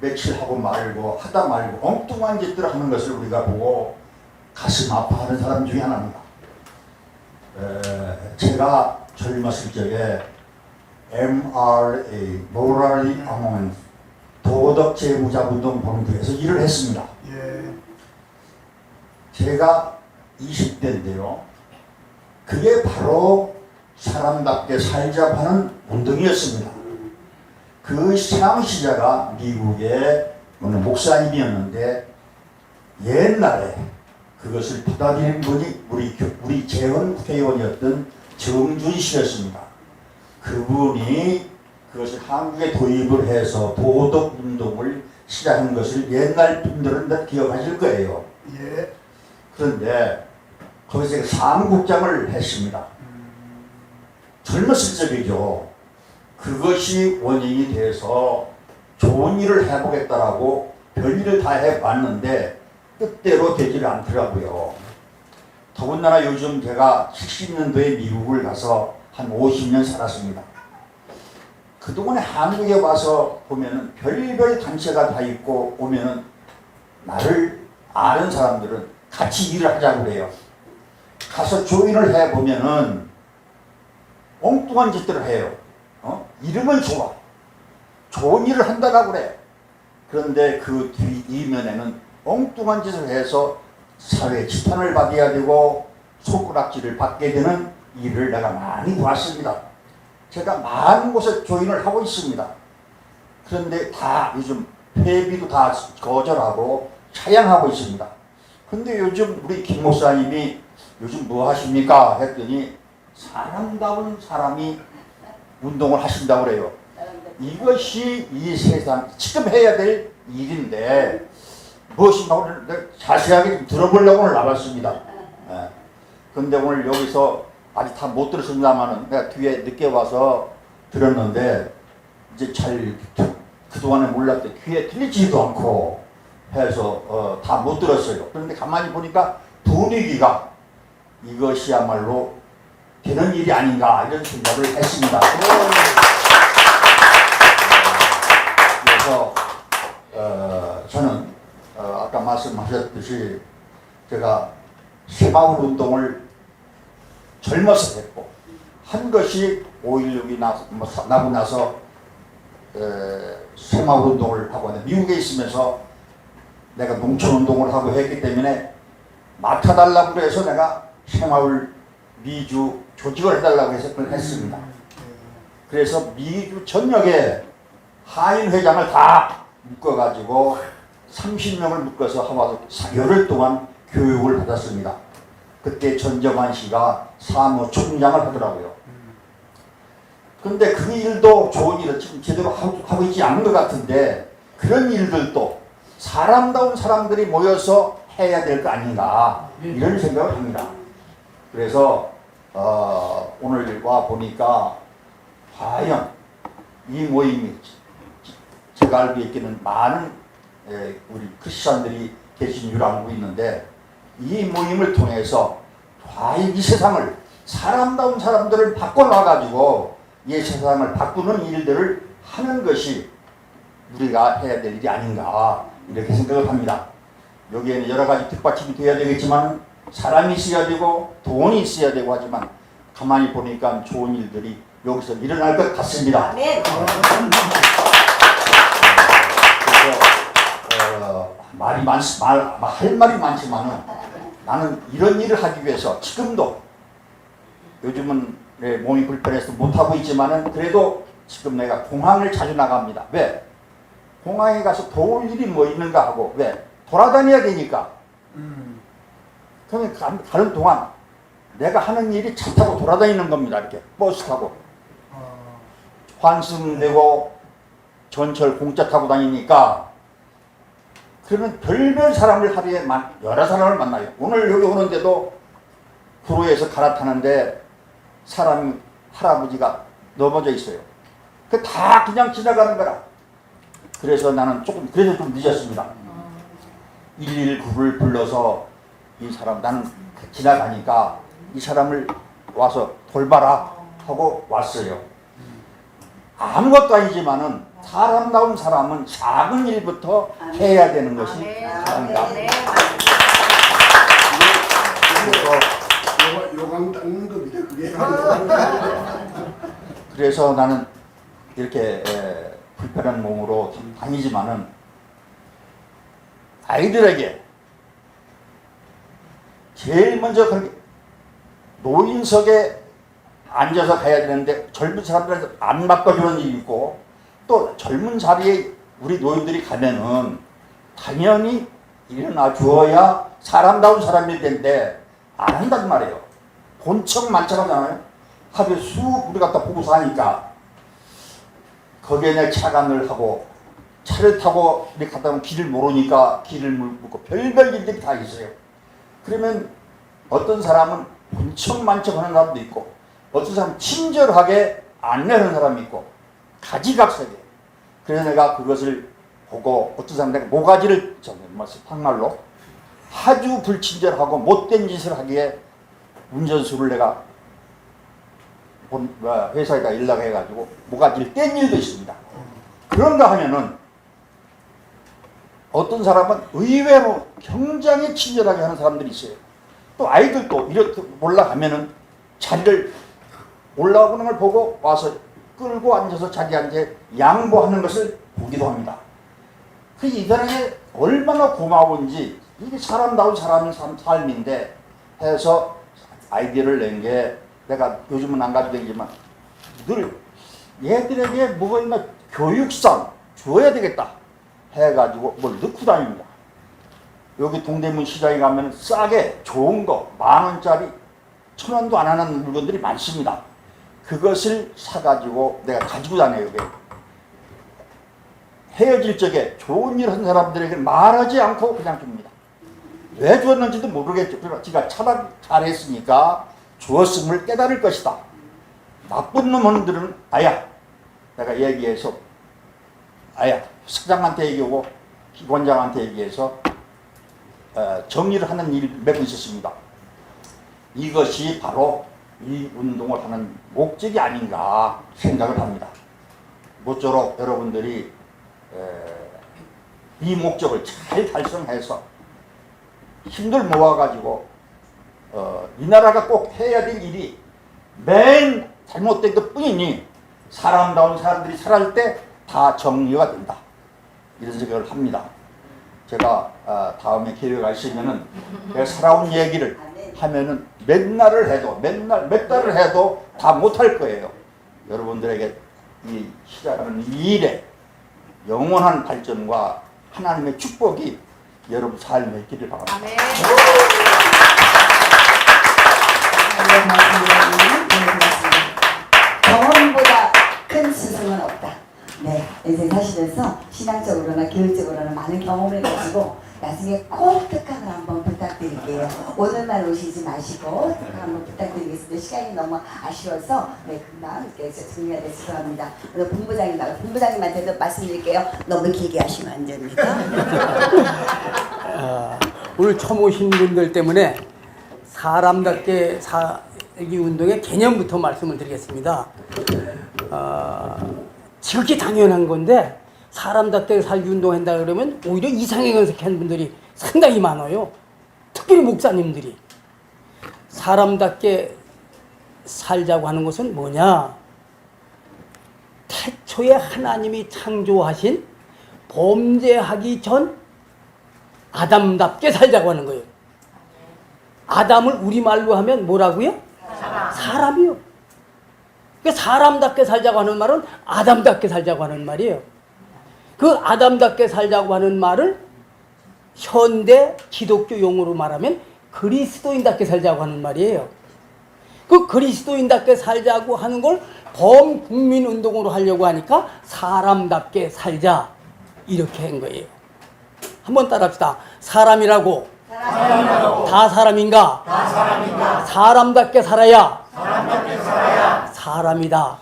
며칠 하고 말고 하다 말고 엉뚱한 짓들을 하는 것을 우리가 보고 가슴 아파하는 사람 중에 하나입니다. 제가 젊었을 적에 MRA, Morally Among 도덕 재무자분동 본부에서 일을 했습니다. 제가 20대인데요. 그게 바로 사람답게 살자고 하는 운동이었습니다. 그 창시자가 미국의 어느 목사님이었는데 옛날에 그것을 받아들인 분이 우리 재헌 국회의원이었던 정준 씨였습니다. 그분이 그것을 한국에 도입을 해서 도덕 운동을 시작한 것을 옛날 분들은 다 기억하실 거예요. 그런데 거기서 사무국장을 했습니다. 젊었을 적이죠. 그것이 원인이 돼서 좋은 일을 해보겠다라고 별일을 다 해봤는데 뜻대로 되질 않더라고요. 더군다나 요즘 제가 70년도에 미국을 가서 한 50년 살았습니다. 그동안에 한국에 와서 보면은 별별 단체가 다 있고 오면은 나를 아는 사람들은 같이 일을 하자고 그래요. 가서 조인을 해보면은 엉뚱한 짓들을 해요. 이름은 좋아. 좋은 일을 한다고 그래. 그런데 그 뒤 이면에는 엉뚱한 짓을 해서 사회 지탄을 받아야 되고 손가락질을 받게 되는 일을 내가 많이 봤습니다. 제가 많은 곳에 조인을 하고 있습니다. 그런데 다 요즘 회비도 다 거절하고 차양하고 있습니다. 근데 요즘 우리 김 목사님이 요즘 뭐 하십니까? 했더니 사람다운 사람이 운동을 하신다고 그래요. 이것이 이 세상 지금 해야 될 일인데 무엇인가 오늘 자세하게 좀 들어보려고 오늘 나왔습니다. 그런데 오늘 여기서 아직 다 못 들었습니다만은 내가 뒤에 늦게 와서 들었는데 이제 잘 그동안에 몰랐던 귀에 들리지도 않고 해서 다 못 들었어요. 그런데 가만히 보니까 분위기가 이것이야말로 되는 일이 아닌가 이런 생각을 했습니다. 그래서 저는 아까 말씀하셨듯이 제가 새마을 운동을 젊어서 했고 한 것이 5.16이 나고 나서 새마을 운동을 하고 미국에 있으면서 내가 농촌 운동을 하고 했기 때문에 맡아달라고 해서 내가 새마을 미주 조직을 해달라고 해서 그걸 했습니다. 그래서 미주 전역에 하인 회장을 다 묶어가지고 30명을 묶어서 하와서 열흘 동안 교육을 받았습니다. 그때 전정환 씨가 사무총장을 하더라고요. 그런데 그 일도 좋은 일을 지금 제대로 하고 있지 않은 것 같은데 그런 일들도 사람다운 사람들이 모여서 해야 될 거 아닌가 이런 생각을 합니다. 그래서 오늘 와 보니까 과연 이 모임이 제가 알고 있기는 많은 우리 크리스천들이 계신 줄 알고 있는데 이 모임을 통해서 과연 이 세상을 사람다운 사람들을 바꿔놔가지고 이 세상을 바꾸는 일들을 하는 것이 우리가 해야 될 일이 아닌가 이렇게 생각을 합니다. 여기에는 여러 가지 뒷받침이 돼야 되겠지만 사람이 있어야 되고 돈이 있어야 되고 하지만 가만히 보니까 좋은 일들이 여기서 일어날 것 같습니다. 네. 그래서 할 말이 많지만은 나는 이런 일을 하기 위해서 지금도 요즘은 내 몸이 불편해서 못하고 있지만은 그래도 지금 내가 공항을 자주 나갑니다. 왜? 공항에 가서 도울 일이 뭐 있는가 하고 왜? 돌아다녀야 되니까. 그러면 가는 동안 내가 하는 일이 차 타고 돌아다니는 겁니다. 이렇게 버스 타고 환승되고 전철 공짜 타고 다니니까 그러면 별별 사람을 하루에 여러 사람을 만나요. 오늘 여기 오는데도 구로에서 갈아타는데 사람이 할아버지가 넘어져 있어요. 그 다 그냥 지나가는 거라. 그래서 나는 그래서 좀 늦었습니다. 119를 불러서 이 사람 나는 지나가니까 이 사람을 와서 돌봐라 하고 왔어요. 아무것도 아니지만은 사람다운 사람은 작은 일부터 해야 되는 것이 사람다. 요강 닦는 겁니다. 그게. 그래서 나는 이렇게 불편한 몸으로 다니지만은 아이들에게 제일 먼저 그렇게 노인석에 앉아서 가야 되는데 젊은 사람들한테 안 바꿔주는 일이 있고 또 젊은 자리에 우리 노인들이 가면은 당연히 일어나 주어야 사람다운 사람일 텐데 안 한단 말이에요. 본청 만찬하잖아요. 하루에 우리 갖다 보고서 하니까 거기에 내 차관을 하고 차를 타고 이렇게 갔다 오면 길을 모르니까 길을 묻고 별별 일들이 다 있어요. 그러면 어떤 사람은 본청만청 하는 사람도 있고 어떤 사람은 친절하게 안내하는 사람이 있고 가지각색이에요. 그래서 내가 그것을 보고 어떤 사람은 내가 모가지를 한말로 아주 불친절하고 못된 짓을 하기에 운전수를 내가 회사에다 연락해가지고 모가지를 뗀 일도 있습니다. 그런가 하면은 어떤 사람은 의외로 굉장히 친절하게 하는 사람들이 있어요. 또 아이들도 이렇게 올라가면은 자리를 올라오는 걸 보고 와서 끌고 앉아서 자기한테 양보하는 것을 보기도 합니다. 이 사람이 얼마나 고마운지 이게 사람다운 사람의 삶인데 해서 아이디어를 낸 게 내가 요즘은 안 가지고 다니지만 늘 얘들에게 뭐가 있나 교육상 줘야 되겠다 해가지고 뭘 넣고 다닙니다. 여기 동대문 시장에 가면 싸게 좋은 거 10,000원짜리 1,000원도 안 하는 물건들이 많습니다. 그것을 사가지고 내가 가지고 다녀요. 여기. 헤어질 적에 좋은 일 한 사람들에게 말하지 않고 그냥 줍니다. 왜 주었는지도 모르겠죠. 그러나 제가 차단 잘했으니까 주었음을 깨달을 것이다. 나쁜 놈들은 아야 내가 얘기해서 사장한테 얘기하고 기관장한테 얘기해서 정리를 하는 일이 몇 번 있었습니다. 이것이 바로 이 운동을 하는 목적이 아닌가 생각을 합니다. 모쪼록 여러분들이 이 목적을 잘 달성해서 힘들 모아가지고 이 나라가 꼭 해야 될 일이 맨 잘못된 것 뿐이니 사람다운 사람들이 살아갈 때 다 정리가 된다. 이런 생각을 합니다. 제가 다음에 기회가 있으면은 제가 살아온 얘기를 하면은 몇 날을 해도 몇 달을 해도 다 못할 거예요. 여러분들에게 이 시작하는 이 일에 영원한 발전과 하나님의 축복이 여러분 삶에 있기를 바랍니다. 경험보다 큰 스승은 없다. 네, 인생 사시면서 신앙적으로나 교육적으로나 많은 경험을 가지고 나중에 꼭 특강을 한번 부탁드릴게요. 오늘만 오시지 마시고 특강 한번 부탁드리겠습니다. 시간이 너무 아쉬워서 금방 이렇게 정리가 돼서 죄송합니다. 오늘 본부장님한테도 말씀드릴게요. 너무 길게 하시면 안 됩니다. 오늘 처음 오신 분들 때문에 사람답게 살기 운동의 개념부터 말씀을 드리겠습니다. 지극히 당연한 건데 사람답게 살기 운동한다 그러면 오히려 이상하게 건색한 분들이 상당히 많아요. 특별히 목사님들이. 사람답게 살자고 하는 것은 뭐냐? 태초에 하나님이 창조하신 범죄하기 전 아담답게 살자고 하는 거예요. 아담을 우리말로 하면 뭐라고요? 사람이요. 그러니까 사람답게 살자고 하는 말은 아담답게 살자고 하는 말이에요. 그 아담답게 살자고 하는 말을 현대 기독교 용어로 말하면 그리스도인답게 살자고 하는 말이에요. 그 그리스도인답게 살자고 하는 걸 범국민운동으로 하려고 하니까 사람답게 살자 이렇게 한 거예요. 한번 따라합시다. 사람이라고 다 사람인가? 사람답게 살아야 사람이다.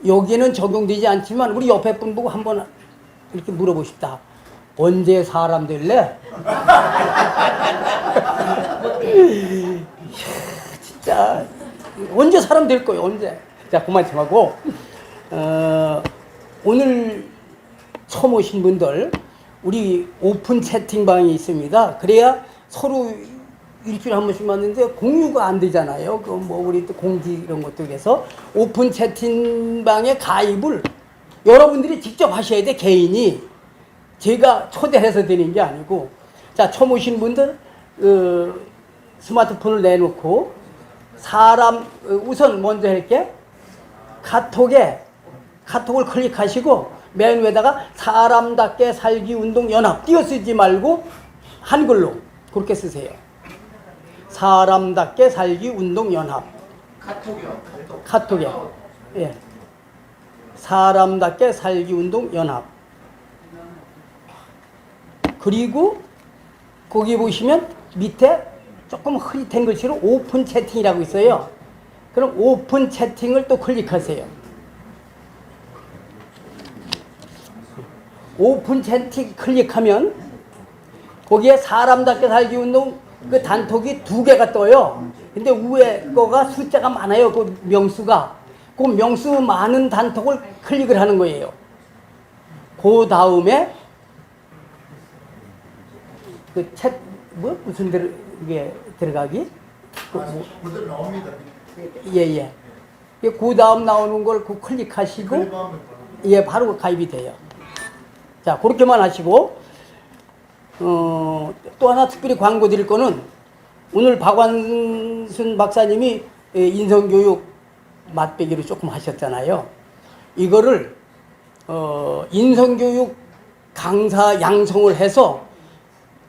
여기는 적용되지 않지만 우리 옆에 분 보고 한번 이렇게 물어보십다. 언제 사람 될래? 진짜 언제 사람 될 거예요? 언제? 자, 그만 좀 하고 오늘 처음 오신 분들 우리 오픈 채팅방이 있습니다. 그래야 서로 일주일에 한 번씩 만드는데 공유가 안 되잖아요. 그 뭐 우리 또 공지 이런 것도 그래서 오픈 채팅방에 가입을 여러분들이 직접 하셔야 돼. 개인이 제가 초대해서 되는 게 아니고. 자, 처음 오신 분들 스마트폰을 내놓고 우선 먼저 할게. 카톡을 클릭하시고 맨 위에다가 사람답게 살기 운동 연합 띄어쓰지 말고 한글로 그렇게 쓰세요. 사람답게 살기 운동 연합. 카톡이요. 예. 사람답게 살기 운동 연합. 그리고 거기 보시면 밑에 조금 흐릿한 글씨로 오픈 채팅이라고 있어요. 그럼 오픈 채팅을 또 클릭하세요. 오픈 채팅 클릭하면 거기에 사람답게 살기 운동 그 단톡이 2개가 떠요. 근데 위에 거가 숫자가 많아요. 그 명수가. 그 명수 많은 단톡을 클릭을 하는 거예요. 그 다음에 그 무슨 이게 들어가기? 그들 나옵니다. 예. 그 다음 나오는 걸 클릭하시고 예, 바로 가입이 돼요. 자, 그렇게만 하시고 또 하나 특별히 광고 드릴 거는 오늘 박완순 박사님이 인성교육 맛배기로 조금 하셨잖아요. 이거를 인성교육 강사 양성을 해서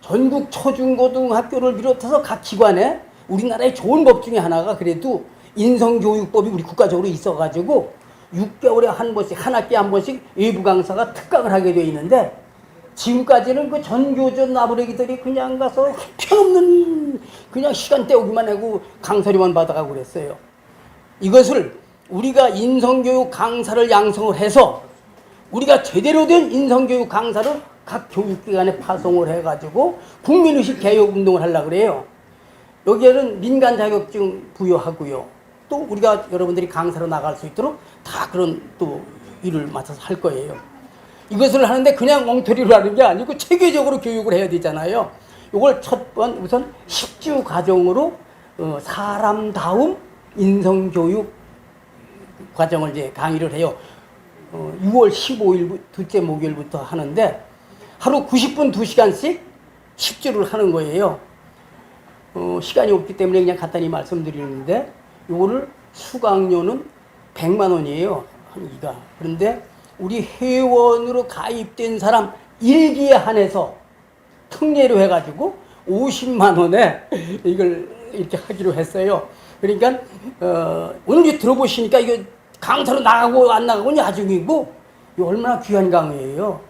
전국 초중고등학교를 비롯해서 각 기관에 우리나라의 좋은 법 중에 하나가 그래도 인성교육법이 우리 국가적으로 있어가지고 6개월에 한 번씩, 한 학기에 한 번씩 외부 강사가 특강을 하게 되어 있는데 지금까지는 그 전교조 나부레기들이 그냥 가서 형편없는 그냥 시간 때우기만 하고 강사료만 받아가고 그랬어요. 이것을 우리가 인성교육 강사를 양성을 해서 우리가 제대로 된 인성교육 강사를 각 교육기관에 파송을 해가지고 국민의식 개혁 운동을 하려고 그래요. 여기에는 민간 자격증 부여하고요. 또 우리가 여러분들이 강사로 나갈 수 있도록 다 그런 또 일을 맡아서 할 거예요. 이것을 하는데 그냥 엉터리로 하는 게 아니고 체계적으로 교육을 해야 되잖아요. 이걸 우선 10주 과정으로 사람다움 인성교육 과정을 이제 강의를 해요. 6월 15일 둘째 목요일부터 하는데 하루 90분 2시간씩 10주를 하는 거예요. 시간이 없기 때문에 그냥 간단히 말씀드리는데 요거를 수강료는 100만 원이에요. 한 2가. 그런데 우리 회원으로 가입된 사람 일기에 한해서 특례로 해가지고 50만 원에 이걸 이렇게 하기로 했어요. 그러니까 오늘 이제 들어보시니까 이거 강사로 나가고 안 나가고는 나중이고 이거 얼마나 귀한 강의예요.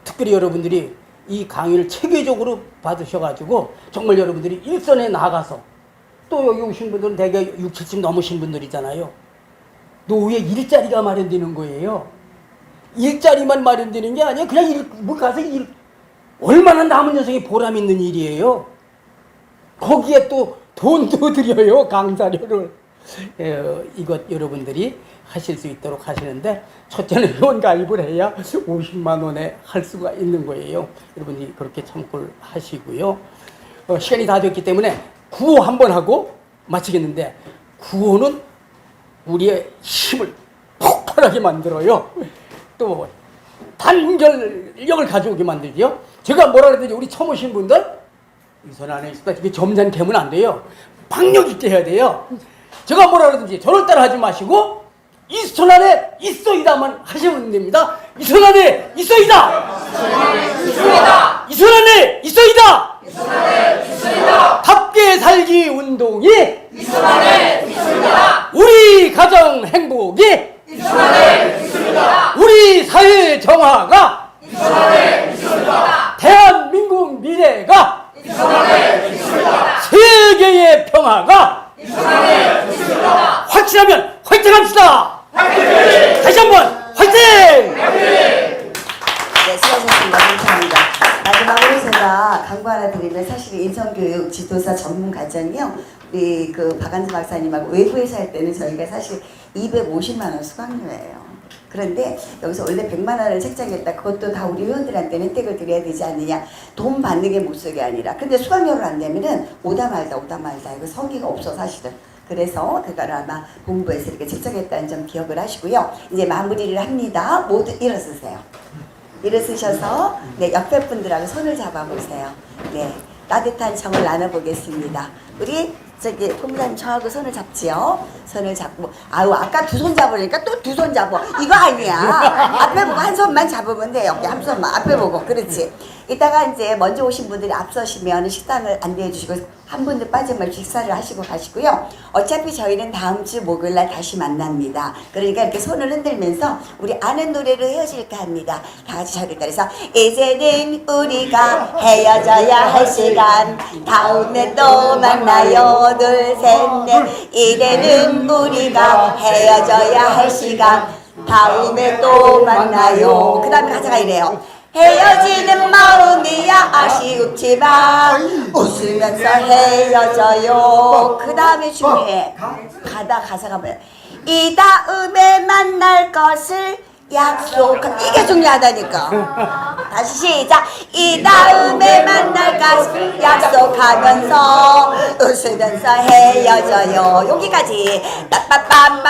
특별히 여러분들이 이 강의를 체계적으로 받으셔가지고 정말 여러분들이 일선에 나가서 또 여기 오신 분들은 대개 60, 70 넘으신 분들이잖아요. 노후에 일자리가 마련되는 거예요. 일자리만 마련되는 게 아니라 그냥 뭐 가서 얼마나 남은 여성이 보람 있는 일이에요. 거기에 또 돈도 들여요. 강사료를. 이것 여러분들이 하실 수 있도록 하시는데 첫째는 회원 가입을 해야 50만 원에 할 수가 있는 거예요. 여러분이 그렇게 참고를 하시고요. 시간이 다 됐기 때문에 구호 한번 하고 마치겠는데 구호는 우리의 힘을 폭발하게 만들어요. 또 단결력을 가져오게 만들죠. 제가 뭐라 그랬더니 우리 처음 오신 분들 이 손 안에 있을 때 점잖게 하면 안 돼요. 박력 있게 해야 돼요. 제가 뭐라 그러든지 저를 따라 하지 마시고 이 손 안에 있어이다만 하시면 됩니다. 이 손 안에 있어이다. 이 손 안에 있어이다. 답게 살기 운동이 이 손 안에 있습니다. 우리 가정 행복이 이 손 안에 있습니다. 우리 사회 정화가 이 손 안에 있습니다. 대한민국 미래가 이 손 안에 있습니다. 세계의 평화가 이 손 안에 있습니다. 확실하면 화이팅합시다. 화이팅! 다시 한번 화이팅! 네, 수고하셨습니다. 감사합니다. 마지막으로 제가 광고 하나 드리면 사실 인성교육 지도사 전문 과정이요. 우리 그 박한수 박사님하고 외부에서 할 때는 저희가 사실 250만 원 수강료예요. 그런데 여기서 원래 100만 원을 책정했다. 그것도 다 우리 회원들한테는 혜택을 드려야 되지 않느냐. 돈 받는 게 목적이 아니라. 근데 수강료를 안 내면은 오다 말다. 이거 성의가 없어 사실은. 그래서 그거를 아마 본부에서 이렇게 책정했다는 점 기억을 하시고요. 이제 마무리를 합니다. 모두 일어서세요. 일어서셔서 네, 옆에 분들하고 손을 잡아보세요. 네, 따뜻한 정을 나눠보겠습니다. 우리 저기 본부장님 저하고 손을 잡지요. 손을 잡고 아까 두 손 잡으니까 또 두 손 잡어. 이거 아니야. 앞에 보고 한 손만 잡으면 돼요. 여기 한 손만 앞에 보고. 그렇지. 이따가 이제 먼저 오신 분들이 앞서시면 식당을 안내해 주시고 한 분도 빠짐없이 식사를 하시고 가시고요. 어차피 저희는 다음 주 목요일날 다시 만납니다. 그러니까 이렇게 손을 흔들면서 우리 아는 노래로 헤어질까 합니다. 다 같이 저를 따라서 이제는 우리가 헤어져야 할 시간 다음에 또 만나요. 둘, 셋, 넷. 이제는 우리가 헤어져야 할 시간 다음에 또 만나요. 그 다음에 가사가 이래요. 헤어지는 마음이야 아쉽지만 웃으면서 헤어져요. 그 다음에 중요해. 가사가 뭐야? 이 다음에 만날 것을 이게 중요하다니까. 다시 시작. 이 다음에 만날 것을 약속하면서 웃으면서 헤어져요. 여기까지. 빠빠빰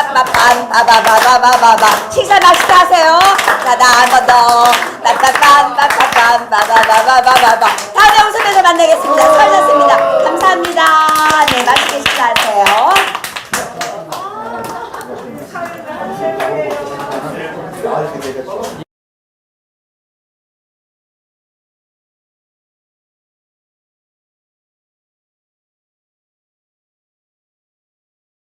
바바바바바바바. 식사 맛있게 하세요. 자, 한 번 더. 빠빠빰 바바바바바바바. 다음에 웃으면서 만나겠습니다. 수고하셨습니다. 감사합니다. 네, 맛있게 식사하세요. 알게 되겠죠.